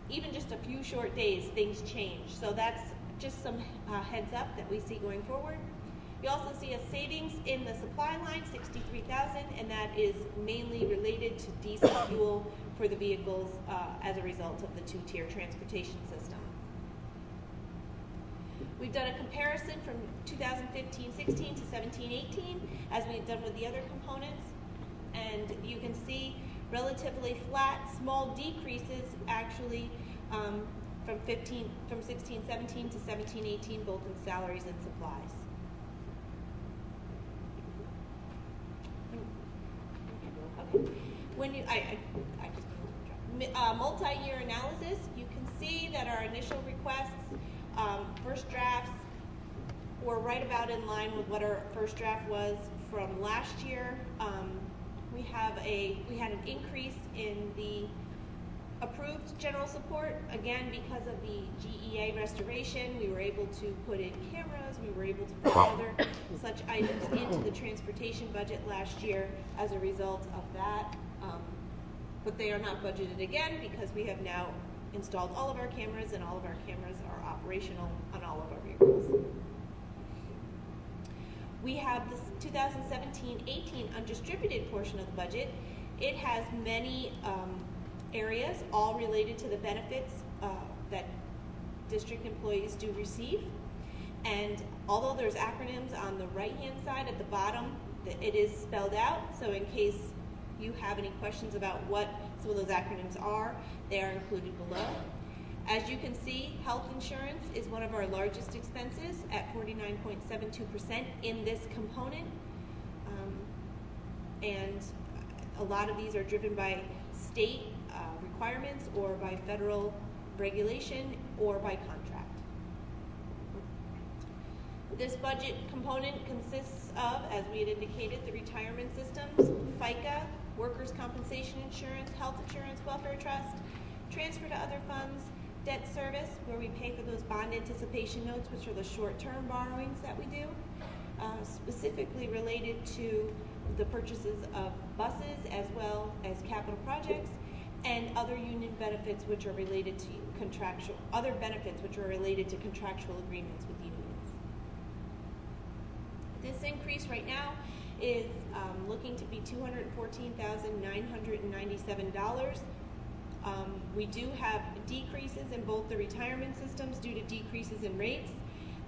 even just a few short days, things change. So that's just some heads up that we see going forward. We also see a savings in the supply line, $63,000, and that is mainly related to diesel fuel for the vehicles as a result of the two-tier transportation system. We've done a comparison from 2015-16 to 17-18, as we've done with the other components, and you can see relatively flat, small decreases actually from 16-17 to 17-18, both in salaries and supplies. When you, multi-year analysis, you can see that our initial requests, first drafts, were right about in line with what our first draft was from last year. We had an increase in the approved general support, again because of the GEA restoration. We were able to put in cameras, we were able to put other such items into the transportation budget last year as a result of that. But they are not budgeted again because we have now installed all of our cameras and all of our cameras are operational on all of our vehicles. We have this 2017-18 undistributed portion of the budget. It has many areas, all related to the benefits that district employees do receive. And although there's acronyms on the right-hand side at the bottom, it is spelled out. So in case you have any questions about what some of those acronyms are, they are included below. As you can see, health insurance is one of our largest expenses at 49.72% in this component. And a lot of these are driven by state requirements or by federal regulation or by contract. This budget component consists of, as we had indicated, the retirement systems, FICA, workers' compensation insurance, health insurance, welfare trust, transfer to other funds, debt service, where we pay for those bond anticipation notes, which are the short-term borrowings that we do, specifically related to the purchases of buses as well as capital projects, and other union benefits which are related to contractual agreements with unions. This increase right now is looking to be $214,997. We do have decreases in both the retirement systems due to decreases in rates.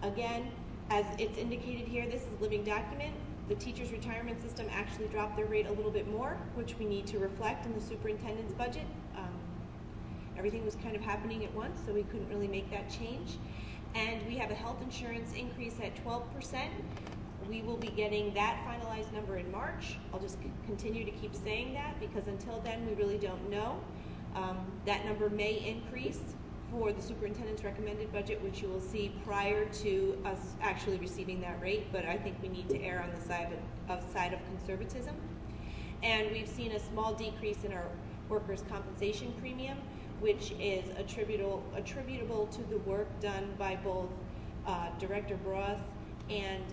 Again, as it's indicated here, this is a living document. The teacher's retirement system actually dropped their rate a little bit more, which we need to reflect in the superintendent's budget. Everything was kind of happening at once, so we couldn't really make that change. And we have a health insurance increase at 12%. We will be getting that finalized number in March. I'll just continue to keep saying that because until then we really don't know. That number may increase for the superintendent's recommended budget, which you will see prior to us actually receiving that rate, but I think we need to err on the side of conservatism. And we've seen a small decrease in our workers' compensation premium, which is attributable to the work done by both Director Broth and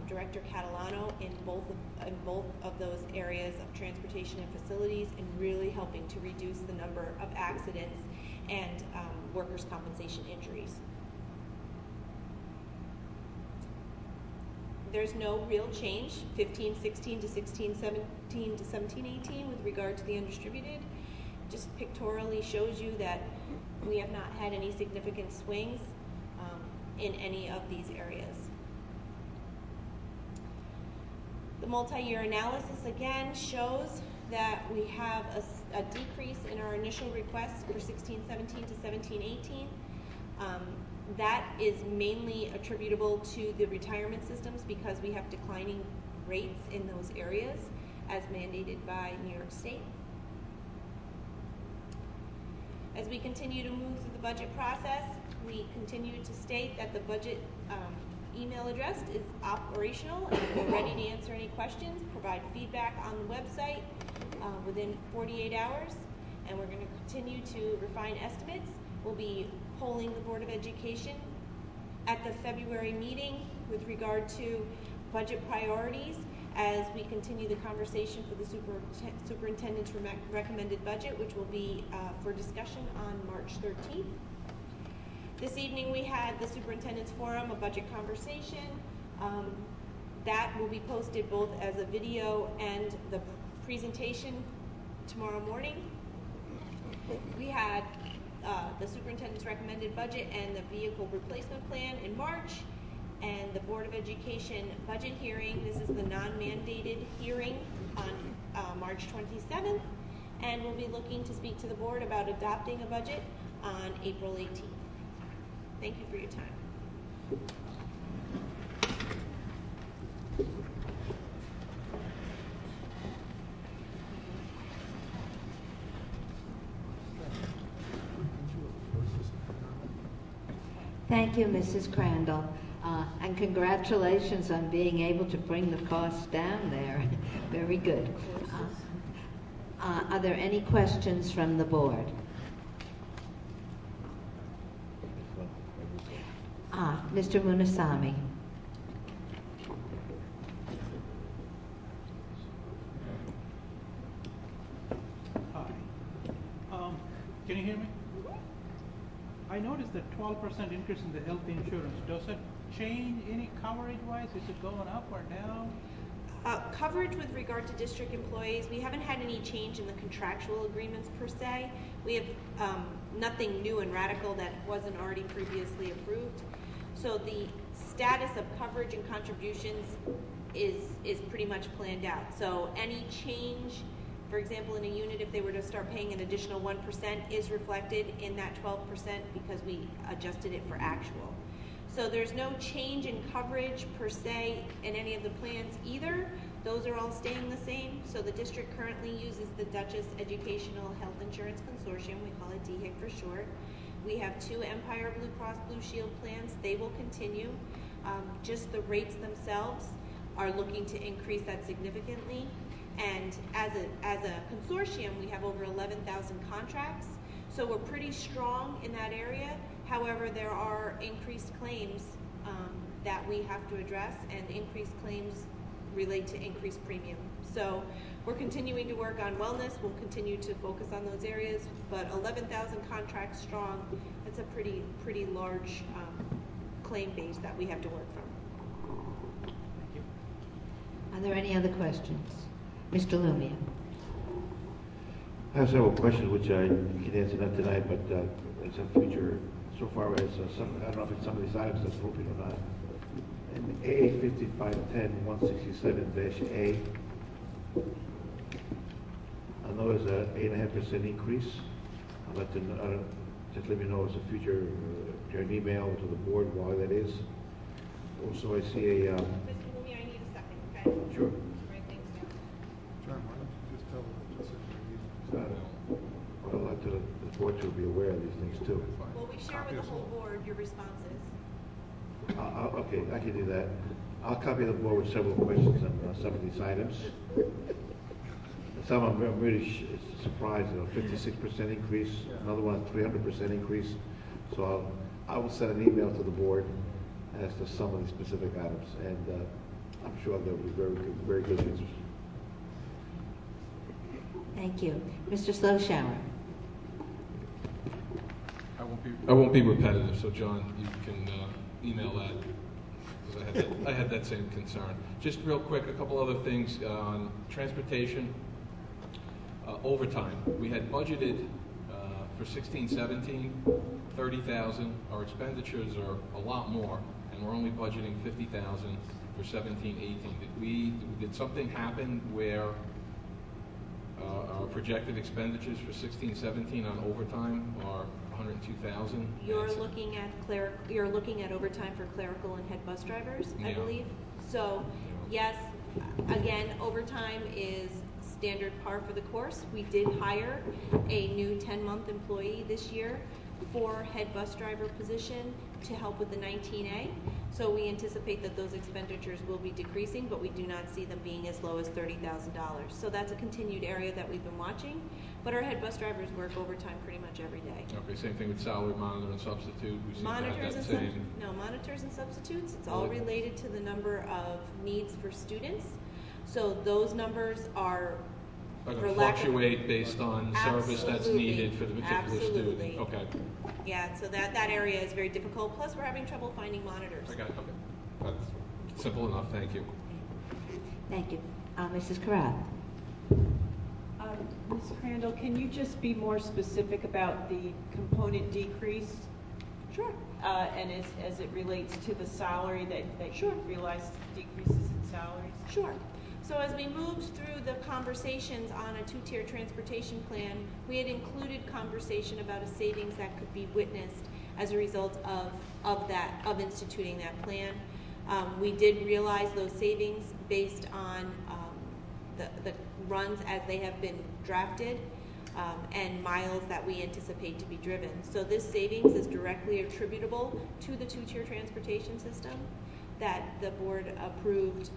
Director Catalano in both of those areas of transportation and facilities, and really helping to reduce the number of accidents and workers' compensation injuries. There's no real change, 15-16 to 16-17 to 17-18 with regard to the undistributed. Just pictorially shows you that we have not had any significant swings in any of these areas. The multi-year analysis again shows that we have a decrease in our initial requests for 16-17 to 17-18. That is mainly attributable to the retirement systems because we have declining rates in those areas as mandated by New York State. As we continue to move through the budget process, we continue to state that the budget email address is operational and we're ready to answer any questions, provide feedback on the website within 48 hours, and we're going to continue to refine estimates. We'll be polling the Board of Education at the February meeting with regard to budget priorities as we continue the conversation for the superintendent's recommended budget, which will be for discussion on March 13th. This evening we had the superintendent's forum, a budget conversation. That will be posted both as a video and the presentation tomorrow morning. We had the superintendent's recommended budget and the vehicle replacement plan in March, and the Board of Education budget hearing. This is the non-mandated hearing on March 27th, and we'll be looking to speak to the board about adopting a budget on April 18th. Thank you for your time. Thank you, Mrs. Crandall, and congratulations on being able to bring the costs down there. Very good. Are there any questions from the board? Mr. Munasami. Hi. Can you hear me? I noticed that 12% increase in the health insurance. Does it change any coverage-wise? Is it going up or down? Coverage with regard to district employees, we haven't had any change in the contractual agreements per se. We have nothing new and radical that wasn't already previously approved. So the status of coverage and contributions is pretty much planned out. So any change, for example, in a unit, if they were to start paying an additional 1%, is reflected in that 12% because we adjusted it for actual. So there's no change in coverage per se in any of the plans either. Those are all staying the same. So the district currently uses the Dutchess Educational Health Insurance Consortium, we call it DHIC for short, We have 2 Empire Blue Cross Blue Shield plans. They will continue. Just the rates themselves are looking to increase that significantly. And as a consortium, we have over 11,000 contracts. So we're pretty strong in that area. However, there are increased claims that we have to address, and increased claims relate to increased premium. So we're continuing to work on wellness. We'll continue to focus on those areas, but 11,000 contracts strong, that's a pretty large claim base that we have to work from. Thank you. Are there any other questions? Mr. Lumia. I have several questions which I can answer not tonight, but as a future, so far as I don't know if it's some of these items that's open or not. In AA 5510-167-A, I know there's an 8.5% increase. I'd like to just let me know as a future, an email to the board why that is. Also, I see a. Mr. Lumia, I need a second, okay? Sure. Write things down. John, why don't you just tell them just Well, I'd like the board to be aware of these things too. Well, we share with the whole board your responses. Okay, I can do that. I'll copy the board with several questions on some of these items. Some I'm really surprised, 56% increase, another one 300% increase. So I will send an email to the board as to some of the specific items, and I'm sure there will be very good answers. Thank you. Mr. Slowshower. I won't be repetitive, so John, you can email that, because I had that same concern. Just real quick, a couple other things on transportation. Overtime. We had budgeted for 16-17, 30,000. Our expenditures are a lot more, and we're only budgeting 50,000 for 17-18. Did something happen where our projected expenditures for 16-17 on overtime are 102,000? You're looking at overtime for clerical and head bus drivers, I believe. So, yes, again, overtime is standard par for the course. We did hire a new 10-month employee this year for head bus driver position to help with the 19A. So we anticipate that those expenditures will be decreasing, but we do not see them being as low as $30,000. So that's a continued area that we've been watching. But our head bus drivers work overtime pretty much every day. Okay, same thing with salary monitor and substitute. We seem Monitors to have that same. monitors and substitutes. It's all related to the number of needs for students. So those numbers are going to fluctuate based on service that's needed for the particular student. Okay. Yeah, so that area is very difficult. Plus, we're having trouble finding monitors. I got it. Okay. That's simple enough. Thank you. Thank you. Mrs. Carrath. Ms. Crandall, can you just be more specific about the component decrease? Sure. And as it relates to the salary that you realized decreases in salaries? Sure. So as we moved through the conversations on a two-tier transportation plan, we had included conversation about a savings that could be witnessed as a result of instituting that plan. We did realize those savings based on the runs as they have been drafted and miles that we anticipate to be driven. So this savings is directly attributable to the two-tier transportation system that the board approved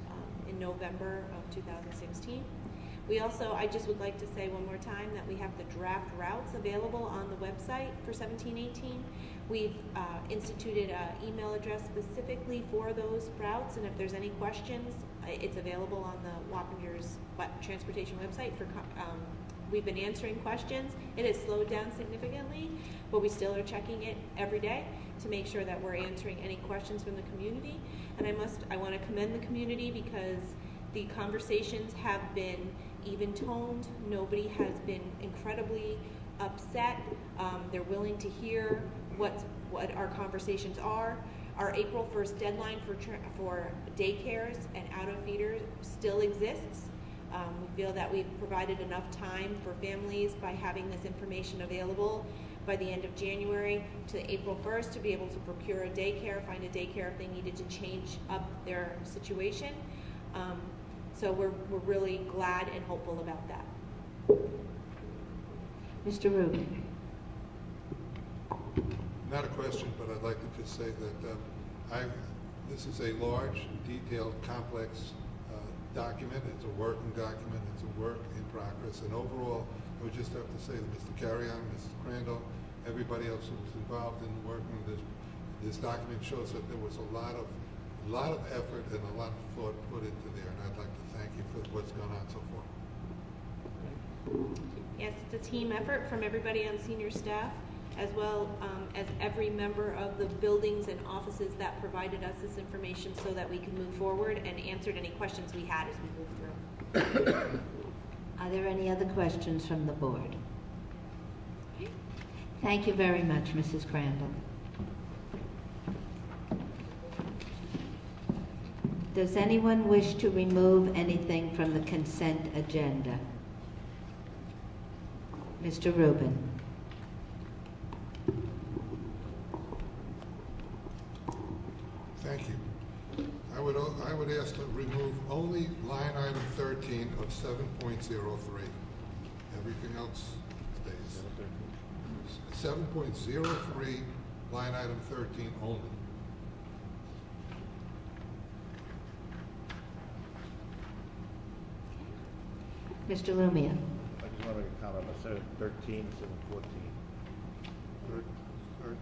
in November of 2016. We also, I just would like to say one more time that we have the draft routes available on the website for 17-18. We've instituted an email address specifically for those routes, and if there's any questions, it's available on the Wappingers transportation website. We've been answering questions. It has slowed down significantly, but we still are checking it every day to make sure that we're answering any questions from the community. And I want to commend the community because the conversations have been even-toned. Nobody has been incredibly upset. They're willing to hear what our conversations are. Our April 1st deadline for daycares and auto-feeders still exists. We feel that we've provided enough time for families by having this information available by the end of January to April 1st to be able to procure a daycare, find a daycare if they needed to change up their situation. So we're really glad and hopeful about that. Mr. Rubin. not a question, but I'd like to just say that this is a large, detailed, complex document. It's a working document. It's a work in progress. And overall, I would just have to say that Mr. Carrion, Mrs. Crandall, everybody else who was involved in working with this document shows that there was a lot of effort and a lot of thought put into there. And I'd like to thank you for what's gone on so far. Yes, it's a team effort from everybody on senior staff, as well as every member of the buildings and offices that provided us this information so that we could move forward and answered any questions we had as we moved through. Are there any other questions from the board? Thank you very much, Mrs. Crandall. Does anyone wish to remove anything from the consent agenda? Mr. Rubin. Thank you. I would ask to remove only line item 13 of 7.03. Everything else stays. 7.03, line item 13 only. Mr. Lumia. I just want to make a comment. I said 13 instead of 14. 13 and 14.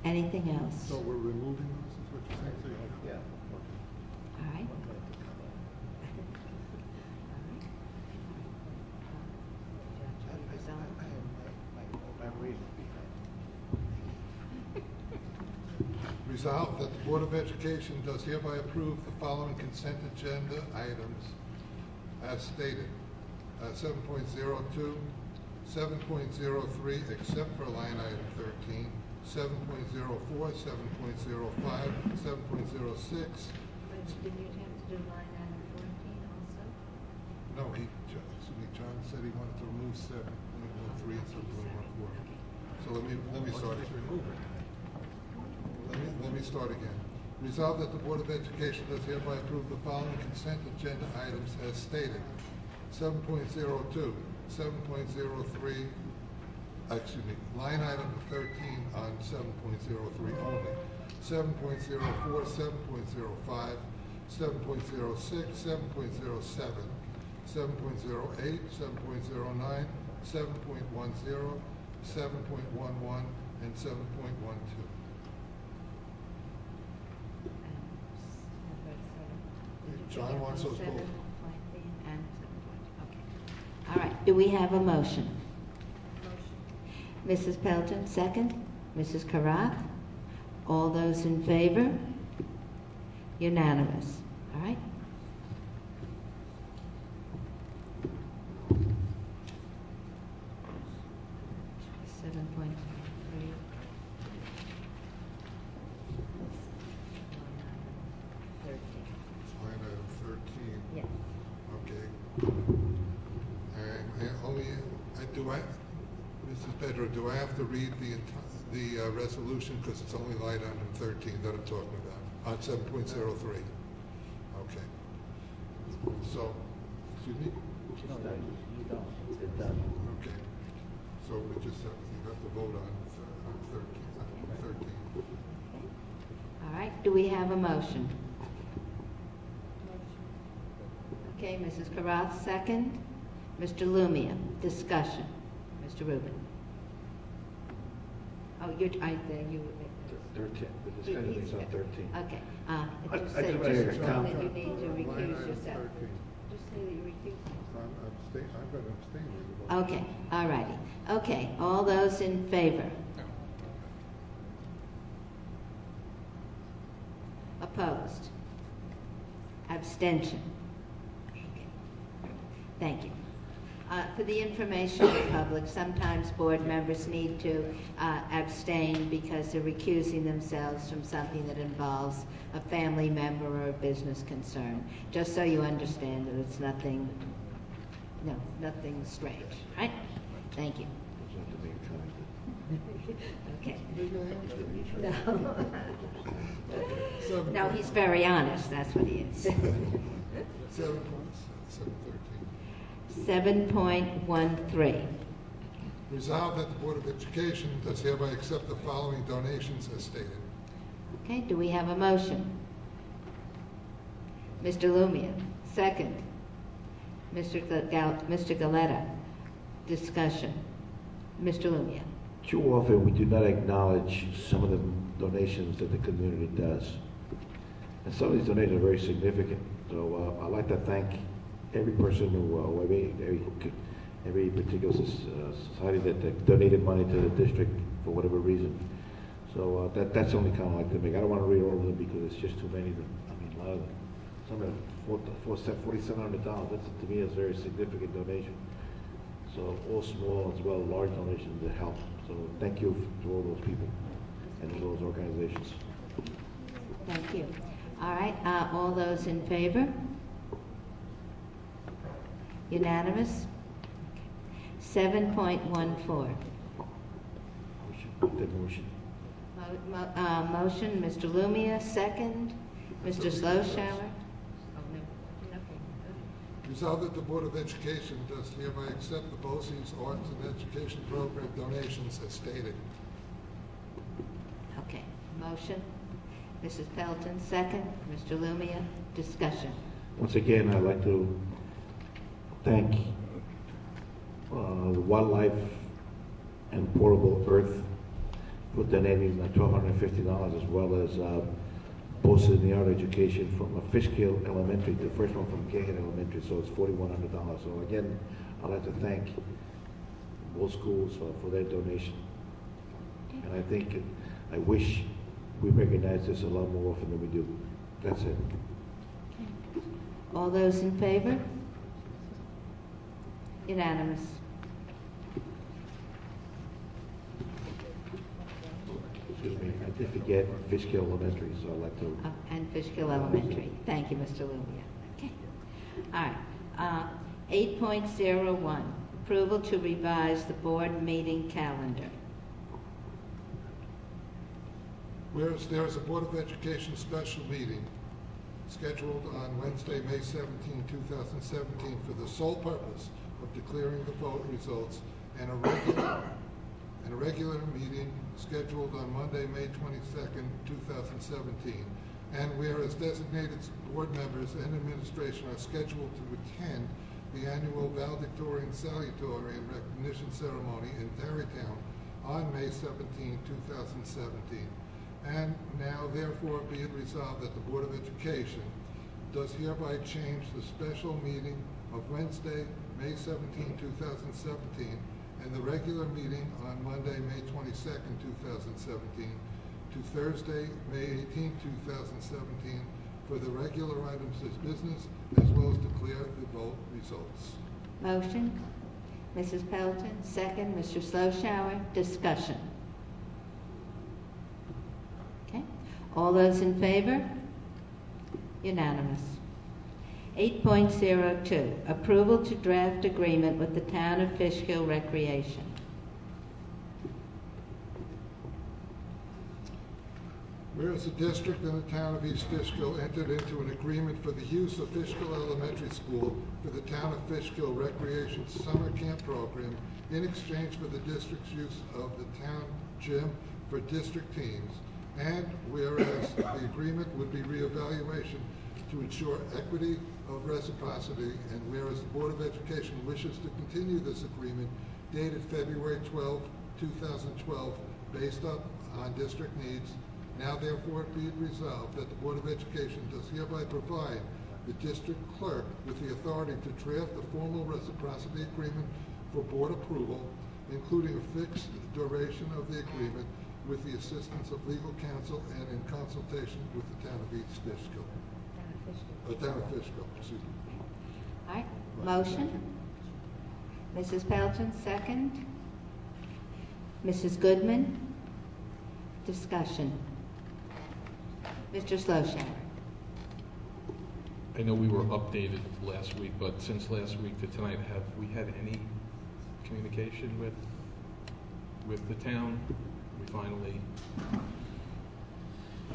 Anything else? So we're removing those, is what you're saying? Yeah. All right. Resolved that the Board of Education does hereby approve the following consent agenda items as stated. 7.02, 7.03, except for line item 13, 7.04, 7.05, 7.06. Didn't you have to do line item 14 also? No, John said he wanted to remove 7.03 and 7.14. So let me start again. Let me start again. Resolved that the Board of Education does hereby approve the following consent agenda items as stated. 7.02, 7.03, line item 13 on 7.03 only. 7.04, 7.05, 7.06, 7.07, 7.08, 7.09, 7.10, 7.11, and 7.12. John wants those both. Okay. All right. Do we have a motion? Mrs. Pelton, second. Mrs. Karath? All those in favor? Unanimous. All right. Line item 13. Yes. Okay. And Mrs. Pedro, do I have to read the resolution because it's only line item 13 that I'm talking about on 7.03? Okay. So, excuse me? You don't. It's done. Okay. So we just have to vote on 13. All right. Do we have a motion? Okay, Mrs. Karath, second. Mr. Lumia, discussion. Mr. Rubin. Oh, you. 13. The discussion is on 13. Okay. I Just just say want to hear just a that comment. you need to recuse Line item yourself. 13. Just say that you recuse yourself. I'm going to abstain. Okay. All righty. Okay. All those in favor? Opposed? Abstention? Okay. Thank you. For the information of the public, sometimes board members need to abstain because they're recusing themselves from something that involves a family member or a business concern. Just so you understand that it's nothing strange, right? Thank you. Okay. No, he's very honest. That's what he is. 7.13. 7.13. Resolved that the Board of Education does hereby accept the following donations as stated. Okay, do we have a motion? Mr. Lumia, second. Mr. Galetta, discussion. Mr. Lumia. Too often we do not acknowledge some of the donations that the community does. And some of these donations are very significant. So I'd like to thank every person who, every particular society that donated money to the district for whatever reason. So that's the only comment I'd like to make. I don't want to read all of them because it's just too many. A lot of them. Some of them, $4,700. That's, to me, is a very significant donation. So all small as well as large donations that help. So thank you to all those people and all those organizations. Thank you. All right, all those in favor? Unanimous? 7.14. Motion. Motion, Mr. Lumia, second. Mr. Sloshower. Resolved that the Board of Education does hereby accept the BOCES Arts and Education Program donations as stated. Okay, motion. Mrs. Pelton, second. Mr. Lumia, discussion. Once again, I'd like to thank Wildlife and Portable Earth for donating $1,250, as well as BOCES in the art education from Fishkill Elementary, the first one from Cahill Elementary, so it's $4,100. So again, I'd like to thank both schools for their donation. And I wish we recognize this a lot more often than we do. That's it. All those in favor? Unanimous. Excuse me, I did forget Fishkill Elementary, so I'd like to... And Fishkill Elementary. Thank you, Mr. Lumia. Okay. All right. 8.01, approval to revise the board meeting calendar. Whereas there is a Board of Education special meeting scheduled on Wednesday, May 17, 2017 for the sole purpose of declaring the vote results, and a regular meeting scheduled on Monday, May 22nd, 2017. And whereas designated board members and administration are scheduled to attend the annual valedictorian salutatory and recognition ceremony in Tarrytown on May 17, 2017. And now, therefore, be it resolved that the Board of Education does hereby change the special meeting of Wednesday, May 17, 2017, and the regular meeting on Monday, May 22nd, 2017, to Thursday, May 18, 2017, for the regular items as business, as well as declare the vote results. Motion. Mrs. Pelton, second. Mr. Sloshower, discussion. Okay. All those in favor? Unanimous. 8.02, approval to draft agreement with the Town of Fishkill Recreation. Whereas the district and the town of East Fishkill entered into an agreement for the use of Fishkill Elementary School for the Town of Fishkill Recreation Summer Camp Program in exchange for the district's use of the town gym for district teams. And whereas the agreement would be reevaluation to ensure equity of reciprocity, and whereas the Board of Education wishes to continue this agreement dated February 12, 2012, based on district needs, now therefore be it resolved that the Board of Education does hereby provide the district clerk with the authority to draft a formal reciprocity agreement for board approval, including a fixed duration of the agreement with the assistance of legal counsel and in consultation with the Town of East Fishkill. Town of Fishkill, excuse me. All right, motion. Mrs. Pelton, second. Mrs. Goodman, discussion. Mr. Sloshower. I know we were updated last week, but since last week to tonight, have we had any communication with the town? We finally...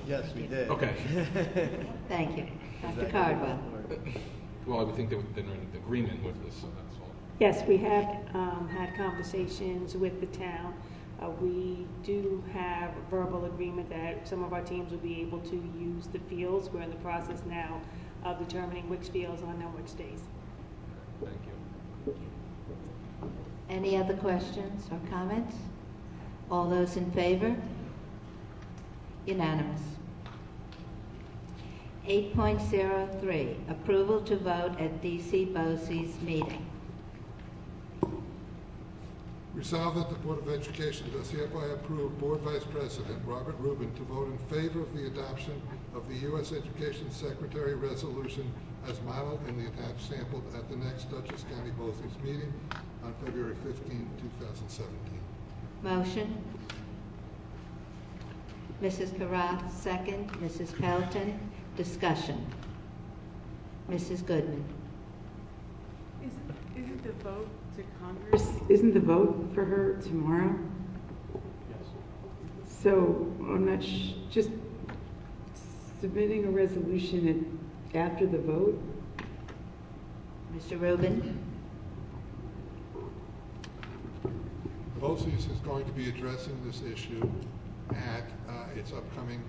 Yes, we did. Okay. Thank you. Dr. Cardwell. Well, I would think they're in agreement with this, so that's all. Yes, we have had conversations with the town. We do have verbal agreement that some of our teams will be able to use the fields. We're in the process now of determining which fields on and which days. Thank you. Any other questions or comments? All those in favor? Unanimous. 8.03, approval to vote at DC BOCES meeting. Resolved that the Board of Education does hereby approve Board Vice President Robert Rubin to vote in favor of the adoption of the U.S. Education Secretary resolution as modeled in the attached sample at the next Dutchess County BOCES meeting on February 15, 2017. Motion. Mrs. Carath, second. Mrs. Pelton. Discussion. Mrs. Goodman. Isn't the vote to Congress, isn't the vote for her tomorrow? Yes. So I'm not just submitting a resolution after the vote? Mr. Rubin. BOCES is going to be addressing this issue at its upcoming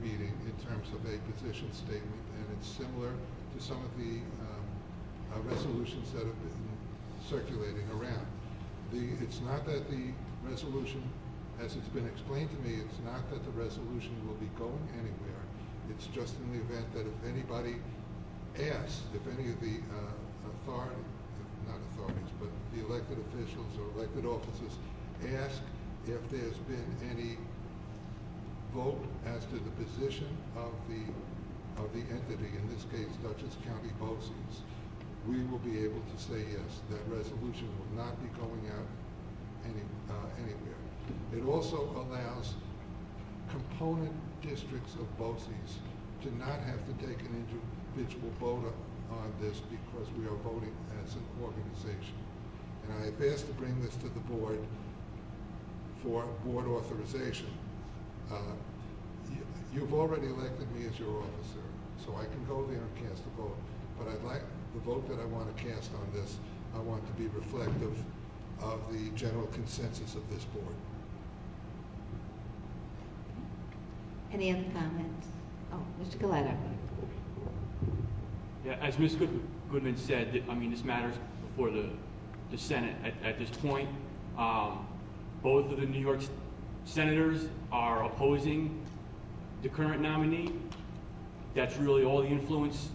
meeting in terms of a position statement, and it's similar to some of the resolutions that have been circulating around. It's not that the resolution, as it's been explained to me, it's not that the resolution will be going anywhere. It's just in the event that if anybody asks, if any of the not authorities, but the elected officials or elected officers ask if there's been any vote as to the position of the entity, in this case Dutchess County BOCES, we will be able to say yes, that resolution will not be going out anywhere. It also allows component districts of BOCES to not have to take an individual vote on this because we are voting as an organization. And I have asked to bring this to the board for board authorization. You've already elected me as your officer, so I can go there and cast a vote. But I'd like the vote that I want to cast on this, I want to be reflective of the general consensus of this board. Any other comments? Oh, Mr. Coletta. Yeah, as Ms. Goodman said, I mean, this matters before the Senate at this point. Both of the New York senators are opposing the current nominee. That's really all the influence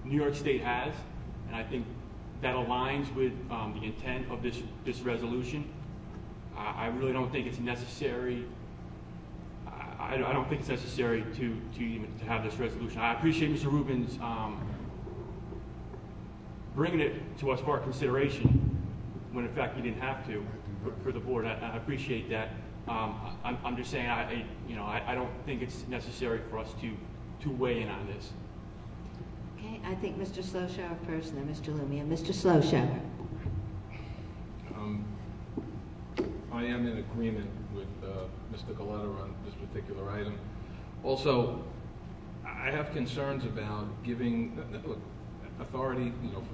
New York State has, and I think that aligns with the intent of this resolution. I really don't think it's necessary. I don't think it's necessary to have this resolution. I appreciate Mr. Rubin's bringing it to us for our consideration when in fact he didn't have to for the board. I appreciate that. I'm just saying I don't think it's necessary for us to weigh in on this. Okay, I think Mr. Sloshower first, and then Mr. Lumia. Mr. Sloshower. I am in agreement with Mr. Coletta on this particular item. Also, I have concerns about giving authority,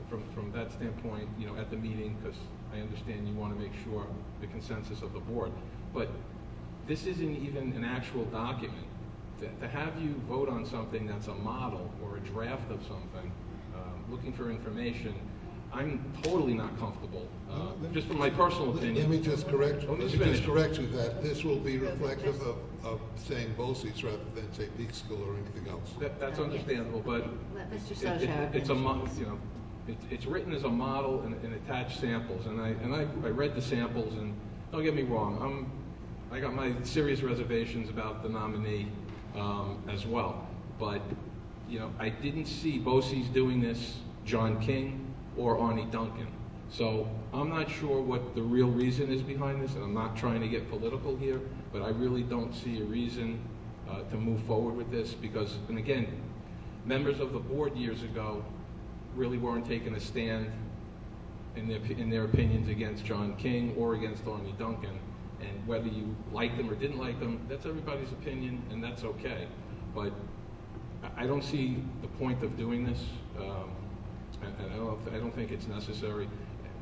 from that standpoint, at the meeting, because I understand you want to make sure the consensus of the board. But this isn't even an actual document. To have you vote on something that's a model or a draft of something, looking for information, I'm totally not comfortable. Just from my personal opinion. Let me just correct you that this will be reflective of saying BOCES rather than say Peak School or anything else. That's understandable, but it's written as a model and attached samples, and I read the samples, and don't get me wrong, I got my serious reservations about the nominee as well, but I didn't see BOCES doing this, John King or Arnie Duncan. So I'm not sure what the real reason is behind this, and I'm not trying to get political here, but I really don't see a reason to move forward with this because, and again, members of the board years ago really weren't taking a stand in their opinions against John King or against Arnie Duncan. And whether you liked them or didn't like them, that's everybody's opinion, and that's okay. But I don't see the point of doing this. and I don't think it's necessary.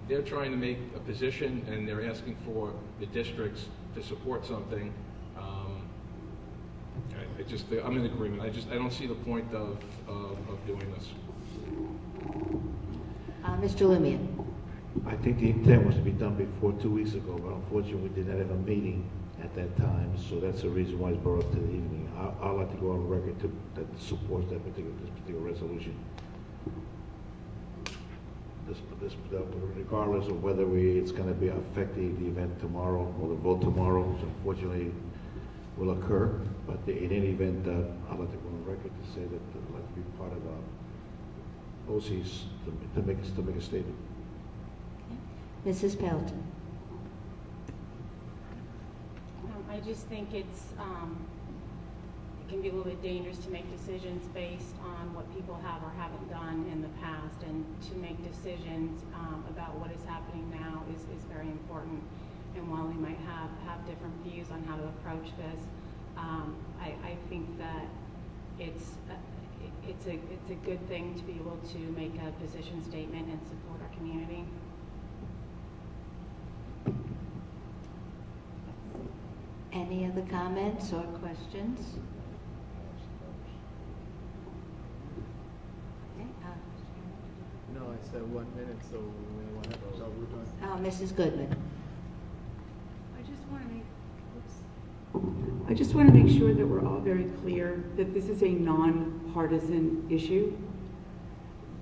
They're trying to make a position, and they're asking for the districts to support something. I'm in agreement. I don't see the point of doing this. Mr. Lumia. I think the intent was to be done before 2 weeks ago, but unfortunately we did not have a meeting at that time, so that's the reason why it's brought up to the evening. I'd like to go on record that supports this particular resolution. Regardless of whether it's going to be affecting the event tomorrow or the vote tomorrow, which unfortunately will occur. But in any event, I'd like to go on record to say that I'd like to be part of OC's to make a statement. Mrs. Pelton. I just think it can be a little bit dangerous to make decisions based on what people have or haven't done in the past, and to make decisions about what is happening now is very important. And while we might have different views on how to approach this, I think that it's a good thing to be able to make a position statement and support our community. Any other comments or questions? Okay, No, I said 1 minute, so we want to go. So we're done. Mrs. Goodman. I just want to make sure that we're all very clear that this is a non-partisan issue,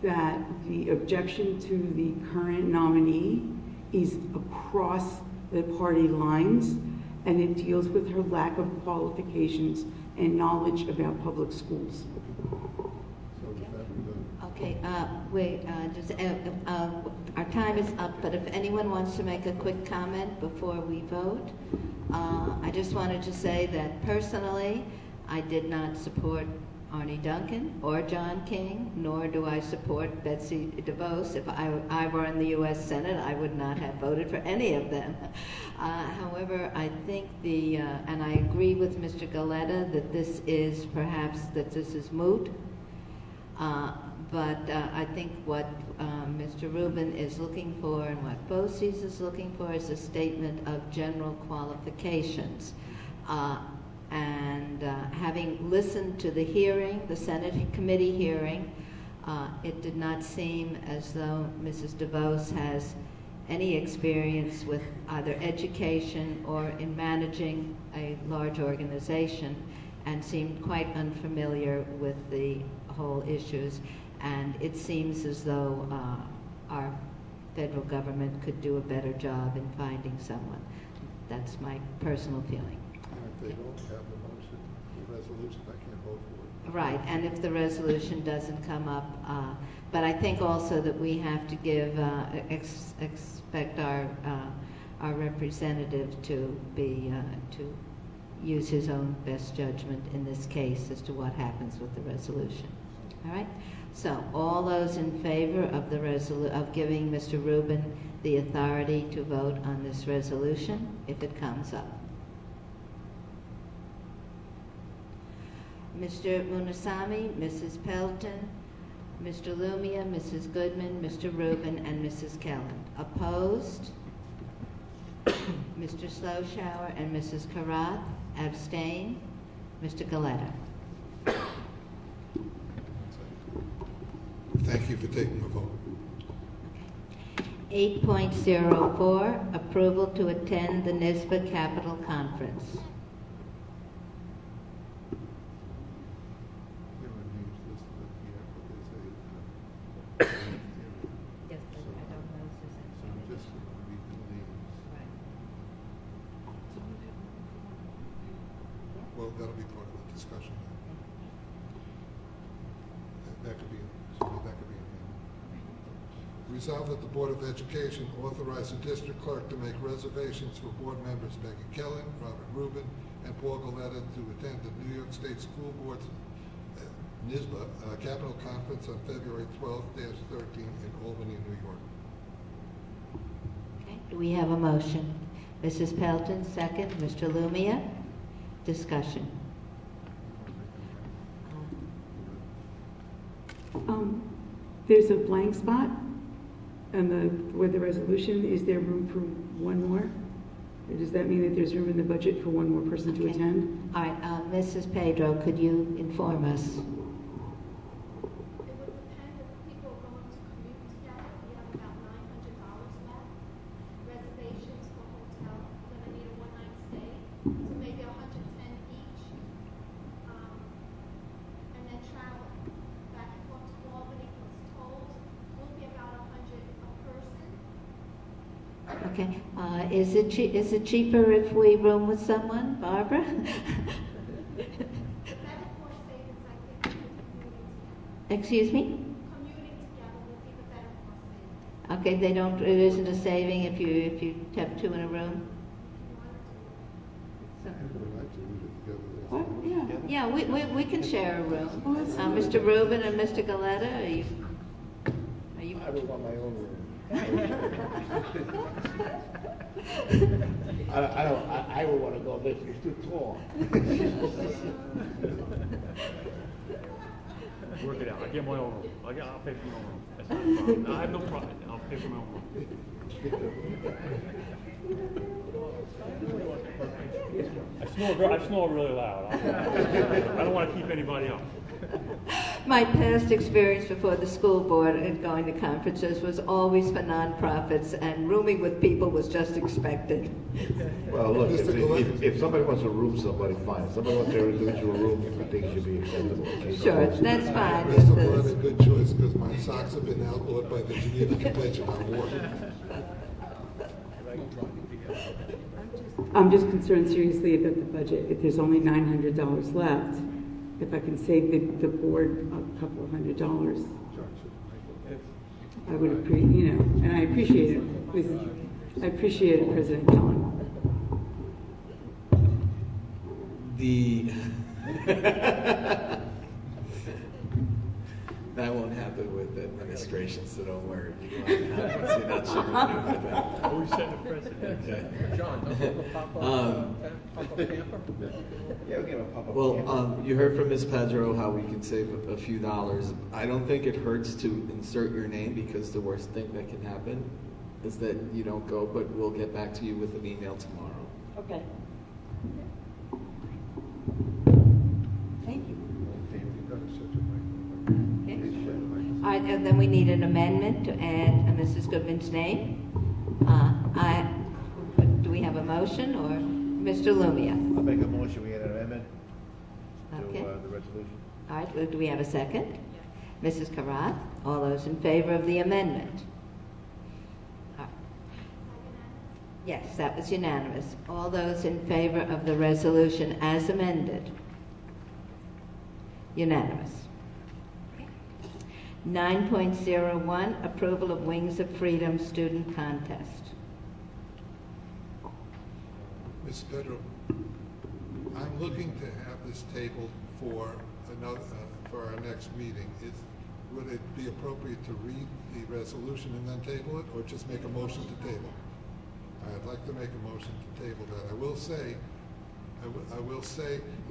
that the objection to the current nominee is across the party lines, and it deals with her lack of qualifications and knowledge about public schools. Okay, our time is up, but if anyone wants to make a quick comment before we vote, I just wanted to say that personally, I did not support Arnie Duncan or John King, nor do I support Betsy DeVos. If I were in the U.S. Senate, I would not have voted for any of them. However, I think and I agree with Mr. Galletta that this is moot. But I think what Mr. Rubin is looking for and what BOCES is looking for is a statement of general qualifications. And having listened to the hearing, the Senate committee hearing, it did not seem as though Mrs. DeVos has any experience with either education or in managing a large organization, and seemed quite unfamiliar with the whole issues. And it seems as though our federal government could do a better job in finding someone. That's my personal feeling. If they don't have the motion, the resolution, I can't vote for it. Right, and if the resolution doesn't come up, but I think also that we have to give, expect our representative to be, to use his own best judgment in this case as to what happens with the resolution. All right? So all those in favor of of giving Mr. Rubin the authority to vote on this resolution, if it comes up. Mr. Munasami, Mrs. Pelton, Mr. Lumia, Mrs. Goodman, Mr. Rubin, and Mrs. Kelland. Opposed? Mr. Sloshower and Mrs. Karath. Abstain? Mr. Galletta. Thank you for taking the vote. 8.04, approval to attend the NISBA Capital Conference. Well, that'll be part of the discussion. That could be an Resolved that the Board of Education authorize the district clerk to make reservations for board members Becky Kellen, Robert Rubin, and Paul Galletta to attend the New York State School Board's NISBA Capital Conference on February 12-13 in Albany, New York. Okay. Do we have a motion? Mrs. Pelton, second. Mr. Lumia. Discussion. There's a blank spot with the resolution. Is there room for one more? Or does that mean that there's room in the budget for one more person to attend? All right, Mrs. Pedro, could you inform us? Okay. Is it cheaper if we room with someone, Barbara? Excuse me? Okay, they don't. It isn't a saving if you have two in a room. So. What? Yeah. Yeah, we can share a room. Mr. Rubin and Mr. Galetta, are you? I would want my own room. I would want to go there. It's too tall. Work it out. I get my own room. I'll pay for my own room. That's not a problem. No, I have no problem. I'll pay for my own room. I snore really loud. I don't want to keep anybody up. My past experience before the school board and going to conferences was always for nonprofits, and rooming with people was just expected. Well, look, if somebody wants to room somebody, fine. If somebody wants their individual room, I think it should be acceptable. Okay? Sure, that's fine. Mr. Blood, a good choice, because my socks have been outlawed by the Geneva Convention on War. I'm just concerned seriously about the budget. If there's only $900 left, if I can save the board a couple of $100, I would appreciate, and I appreciate it. Please, I appreciate it, President Kellen. That won't happen with the administration, so don't worry. You're not sure. Always setting a precedent. Okay. John, don't you have a pop-up camper? Yeah, we'll give a pop-up Well, camper. you heard from Ms. Pedro how we can save a few dollars. I don't think it hurts to insert your name, because the worst thing that can happen is that you don't go, but we'll get back to you with an email tomorrow. Okay. Thank you. All right, and then we need an amendment to add Mrs. Goodman's name. Do we have a motion, or Mr. Lumia? I'll make a motion, we add an amendment Okay. to the resolution. All right, well, do we have a second? Mrs. Karath, all those in favor of the amendment? Yes, that was unanimous. All those in favor of the resolution as amended? Unanimous. 9.01, approval of Wings of Freedom student contest. Ms. Pedro, I'm looking to have this tabled for our next meeting. Would it be appropriate to read the resolution and then table it, or just make a motion to table? I'd like to make a motion to table that. I will say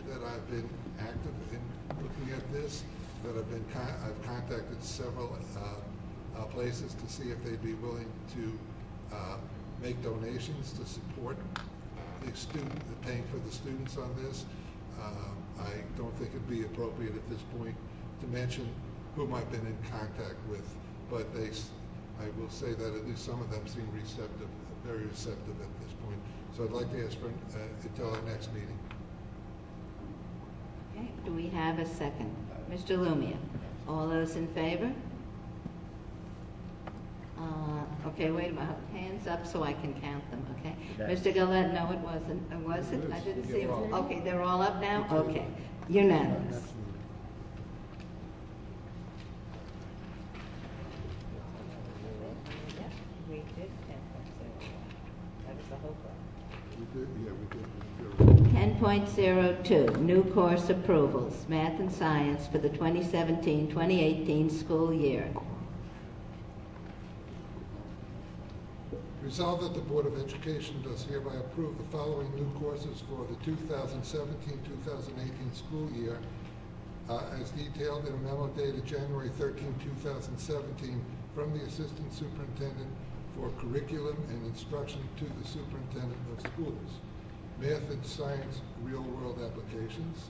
that I've been active in looking at this. That I've contacted several places to see if they'd be willing to make donations to support the paying for the students on this. I don't think it'd be appropriate at this point to mention whom I've been in contact with, but I will say that at least some of them seem receptive, very receptive at this point. So I'd like to ask for until our next meeting. Okay, do we have a second? Mr. Lumia, all those in favor? Okay, wait a minute. Hands up so I can count them, okay? Mr. Gillette, no, it wasn't. Was it? I didn't see them. Okay, they're all up now? Okay, unanimous. We did 10.02, new course approvals, math and science for the 2017-2018 school year. Resolved that the Board of Education does hereby approve the following new courses for the 2017-2018 school year as detailed in a memo dated January 13, 2017 from the Assistant Superintendent for Curriculum and Instruction to the Superintendent of Schools. Math and Science Real-World Applications.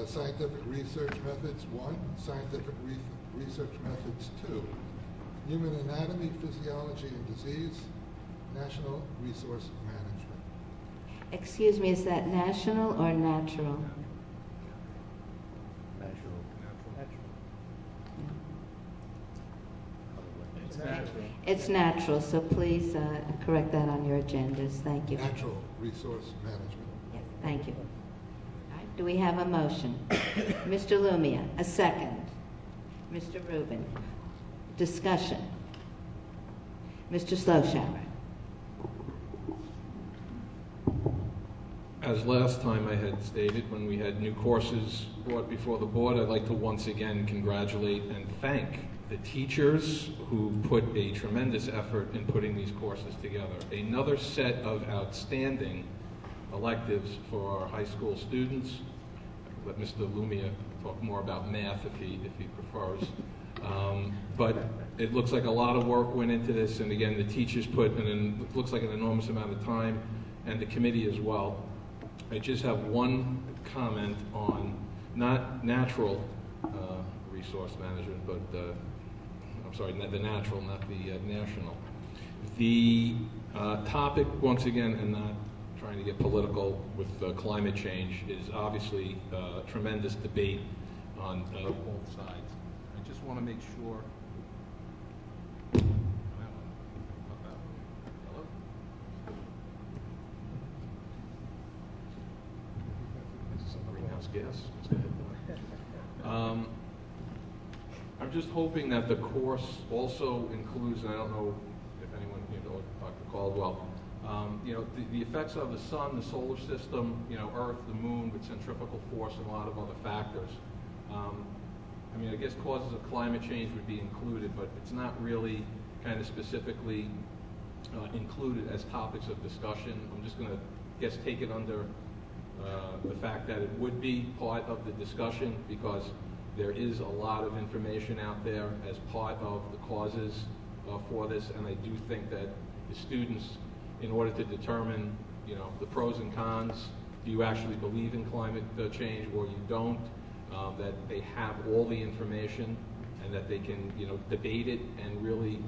Scientific Research Methods 1, Scientific Research Methods 2. Human Anatomy, Physiology, and Disease. National Resource Management. Excuse me, is that national or natural? It's natural, so please correct that on your agendas. Thank you. Natural Resource Management. Yes, thank you. All right, do we have a motion? Mr. Lumia, a second. Mr. Rubin, discussion. Mr. Sloshower. As last time I had stated, when we had new courses brought before the board, I'd like to once again congratulate and thank the teachers who put a tremendous effort in putting these courses together. Another set of outstanding electives for our high school students. I'll let Mr. Lumia talk more about math if he prefers. But it looks like a lot of work went into this, and again, the teachers put in, it looks like an enormous amount of time, and the committee as well. I just have one comment on not natural resource management, but I'm sorry, the natural, not the national. The topic, once again, and not trying to get political with climate change, is obviously tremendous debate on both sides. I just want to make sure. Hello? Some greenhouse gas. Let's go ahead. I'm just hoping that the course also includes, and I don't know if anyone, Dr. Caldwell, the effects of the sun, the solar system, Earth, the moon, with centrifugal force and a lot of other factors. I guess causes of climate change would be included, but it's not really kind of specifically included as topics of discussion. I'm just going to take it under the fact that it would be part of the discussion, because there is a lot of information out there as part of the causes for this, and I do think that the students, in order to determine, the pros and cons, do you actually believe in climate change or you don't, that they have all the information and that they can, debate it and really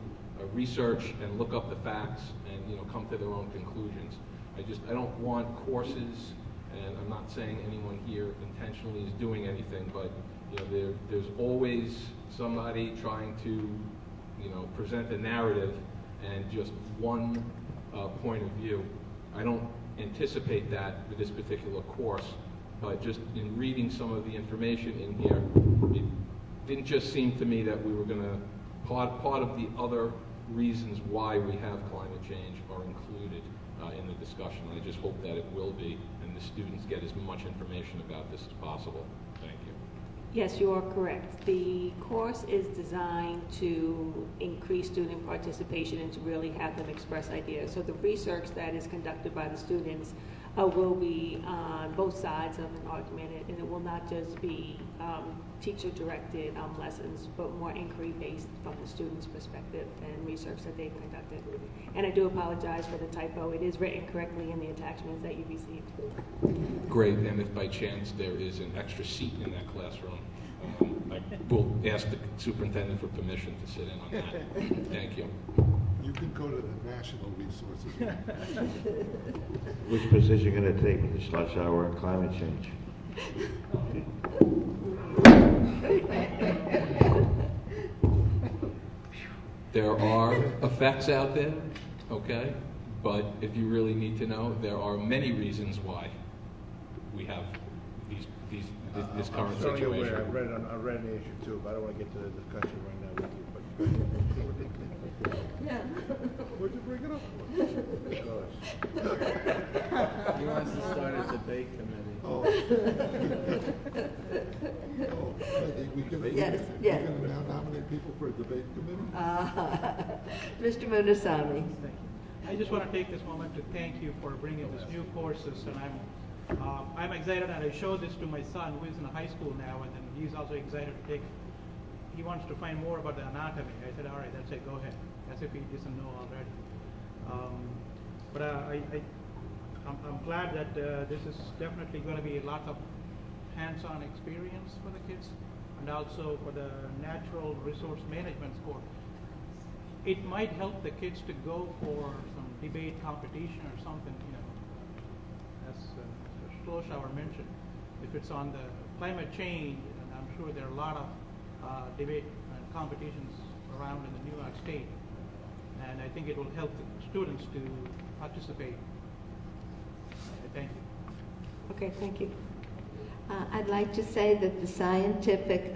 research and look up the facts and, come to their own conclusions. I don't want courses, and I'm not saying anyone here intentionally is doing anything, but there's always somebody trying to, present a narrative and just one point of view. I don't anticipate that with this particular course, but just in reading some of the information in here, it didn't just seem to me that we were going to, part of the other reasons why we have climate change are included in the discussion. I just hope that it will be, and the students get as much information about this as possible. Thank you. Yes, you are correct. The course is designed to increase student participation and to really have them express ideas. So the research that is conducted by the students will be on both sides of an argument, and it will not just be teacher-directed lessons, but more inquiry-based from the student's perspective and research that they've conducted. And I do apologize for the typo. It is written correctly in the attachments that you received. Great, and if by chance there is an extra seat in that classroom, I will ask the superintendent for permission to sit in on that. Thank you. You can go to the national resources. Which position are you going to take, Mr. Schlosshauer, on climate change? There are effects out there, okay? But if you really need to know, there are many reasons why we have this current situation. I read an issue too, but I don't want to get to the discussion right now with you. But Yeah. What'd you bring it up for? He wants to start a debate committee. Oh. We can now nominate people for a debate committee? Mr. Munasami. I just want to take this moment to thank you for bringing these new courses, and I'm I'm excited, and I showed this to my son, who is in high school now, and then he's also excited to take. He wants to find more about the anatomy. I said, all right, that's it, go ahead, as if he doesn't know already. But I'm glad that this is definitely going to be a lot of hands-on experience for the kids, and also for the natural resource management score. It might help the kids to go for some debate competition or something, you know, as Sloshower mentioned. If it's on the climate change, and I'm sure there are a lot of debate and competitions around in the New York State, and I think it will help the students to participate. Thank you. Okay, thank you. I'd like to say that the scientific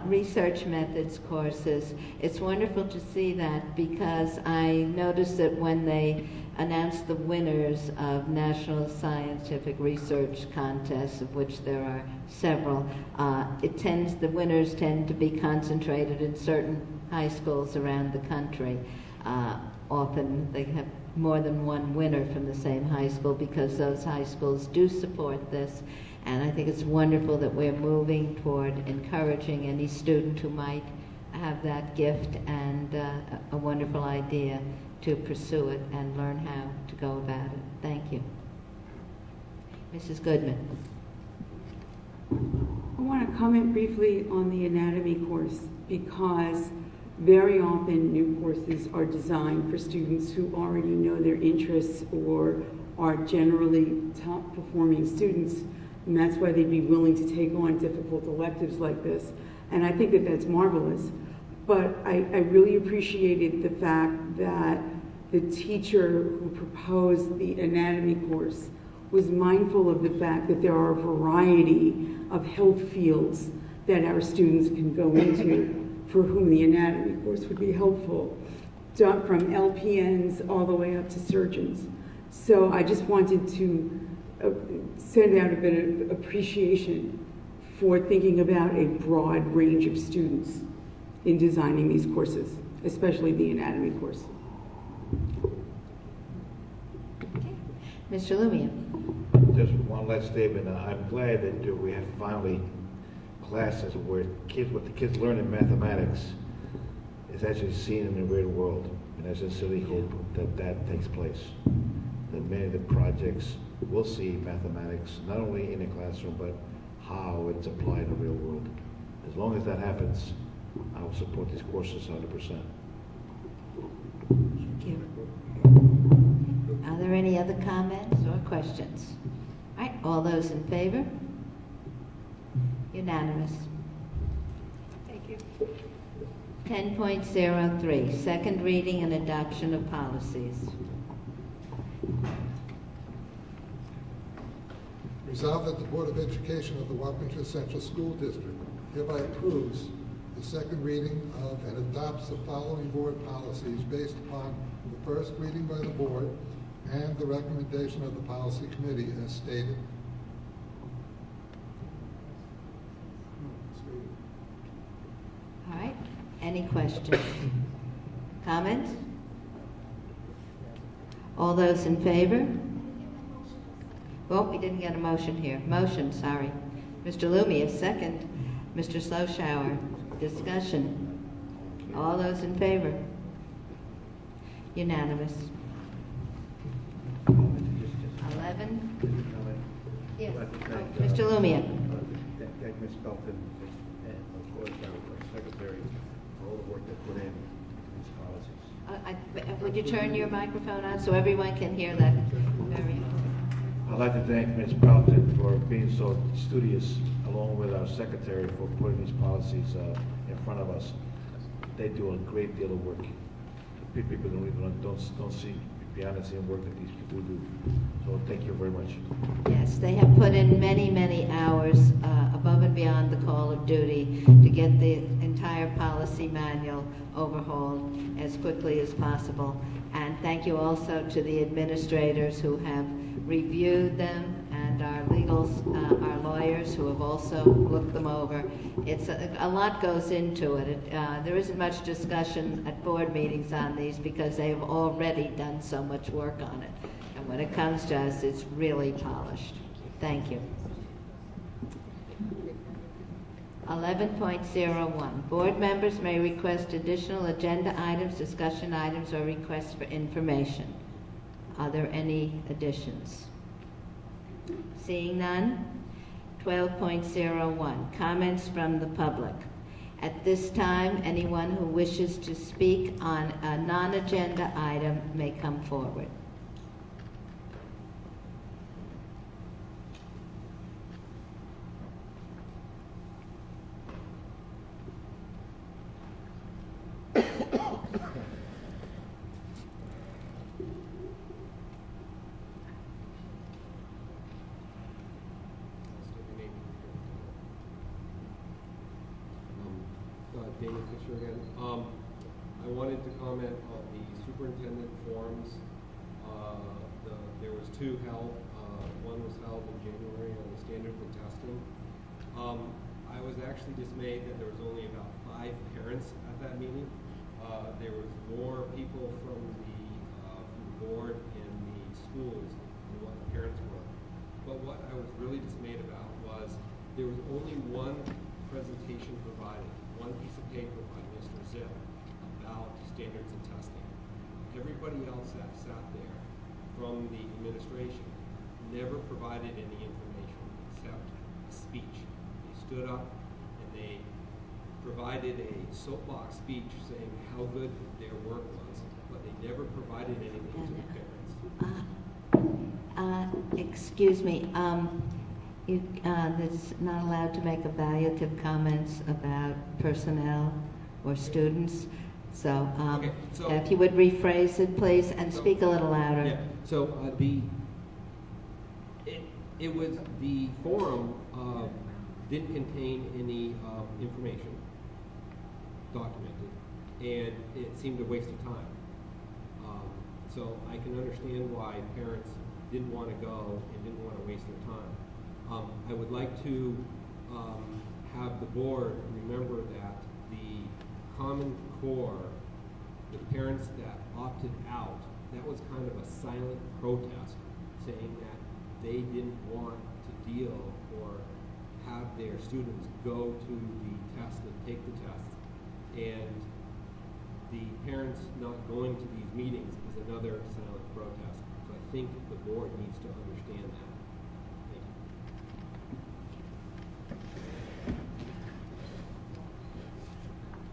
research methods courses, it's wonderful to see that, because I noticed that when they announced the winners of national scientific research contests, of which there are several, the winners tend to be concentrated in certain high schools around the country. Often they have more than one winner from the same high school, because those high schools do support this. And I think it's wonderful that we're moving toward encouraging any student who might have that gift and a wonderful idea to pursue it and learn how to go about it. Thank you. Mrs. Goodman. I want to comment briefly on the anatomy course, because very often new courses are designed for students who already know their interests or are generally top performing students, and that's why they'd be willing to take on difficult electives like this. And I think that that's marvelous. But I really appreciated the fact that the teacher who proposed the anatomy course was mindful of the fact that there are a variety of health fields that our students can go into for whom the anatomy course would be helpful, from LPNs all the way up to surgeons. So I just wanted to send out a bit of appreciation for thinking about a broad range of students in designing these courses, especially the anatomy course. Okay. Mr. Lumia. Just one last statement. I'm glad that we have finally classes where what the kids learn in mathematics is actually seen in the real world. And I sincerely hope that takes place. That many of the projects will see mathematics not only in the classroom, but how it's applied in the real world. As long as that happens, I will support these courses 100%. Thank you. Are there any other comments or questions? All right, all those in favor? Unanimous. Thank you. 10.03, second reading and adoption of policies. Resolved that the Board of Education of the Wappinger Central School District hereby approves the second reading of and adopts the following board policies based upon the first reading by the board and the recommendation of the policy committee as stated. All right, any questions? Comments? All those in favor? Oh, we didn't get a motion here. Motion, sorry. Mr. Lumia, second. Mr. Sloshower, discussion. All those in favor? Unanimous. 11? Yes. Oh, Mr. Lumia. Thank Ms. Belton and of course our secretary for all the work they put in these policies. Would you turn your microphone on so everyone can hear that? Very important. I'd like to thank Ms. Belton for being so studious, along with our secretary for putting these policies in front of us. They do a great deal of work. People don't see behind the scene work that these people do. So thank you very much. Yes, they have put in many, many hours above and beyond the call of duty to get the entire policy manual overhauled as quickly as possible. And thank you also to the administrators who have reviewed them, and our our lawyers who have also looked them over. It's a lot goes into it. There isn't much discussion at board meetings on these because they have already done so much work on it. And when it comes to us, it's really polished. Thank you. 11.01. Board members may request additional agenda items, discussion items, or requests for information. Are there any additions? Seeing none. 12.01. Comments from the public. At this time, anyone who wishes to speak on a non-agenda item may come forward. David Fisher again. I wanted to comment on the superintendent forums. There was two held. One was held in January on the standards and testing. I was actually dismayed that there was only about 5 parents at that meeting. There was more people from the board and the schools than what the parents were. But what I was really dismayed about was there was only one presentation provided, one piece of paper by Mr. Zill about standards and testing. Everybody else that sat there from the administration never provided any information except a speech. They stood up and they provided a soapbox speech saying how good their work was, but they never provided anything to the parents. Excuse me. That's not allowed to make evaluative comments about personnel or students. So, if you would rephrase it, please, and speak a little louder. Yeah. So it was the forum didn't contain any information documented, and it seemed a waste of time. So I can understand why parents didn't want to go and didn't want to waste their time. I would like to have the board remember that the Common Core, the parents that opted out, that was kind of a silent protest saying that they didn't want to deal or have their students go to the test and take the test. And the parents not going to these meetings is another silent protest. So I think the board needs to understand that.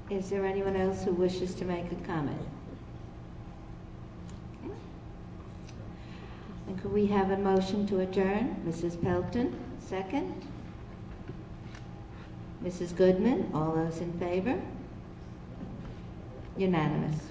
Is there anyone else who wishes to make a comment? And could we have a motion to adjourn? Mrs. Pelton, second. Mrs. Goodman, all those in favor? Unanimous.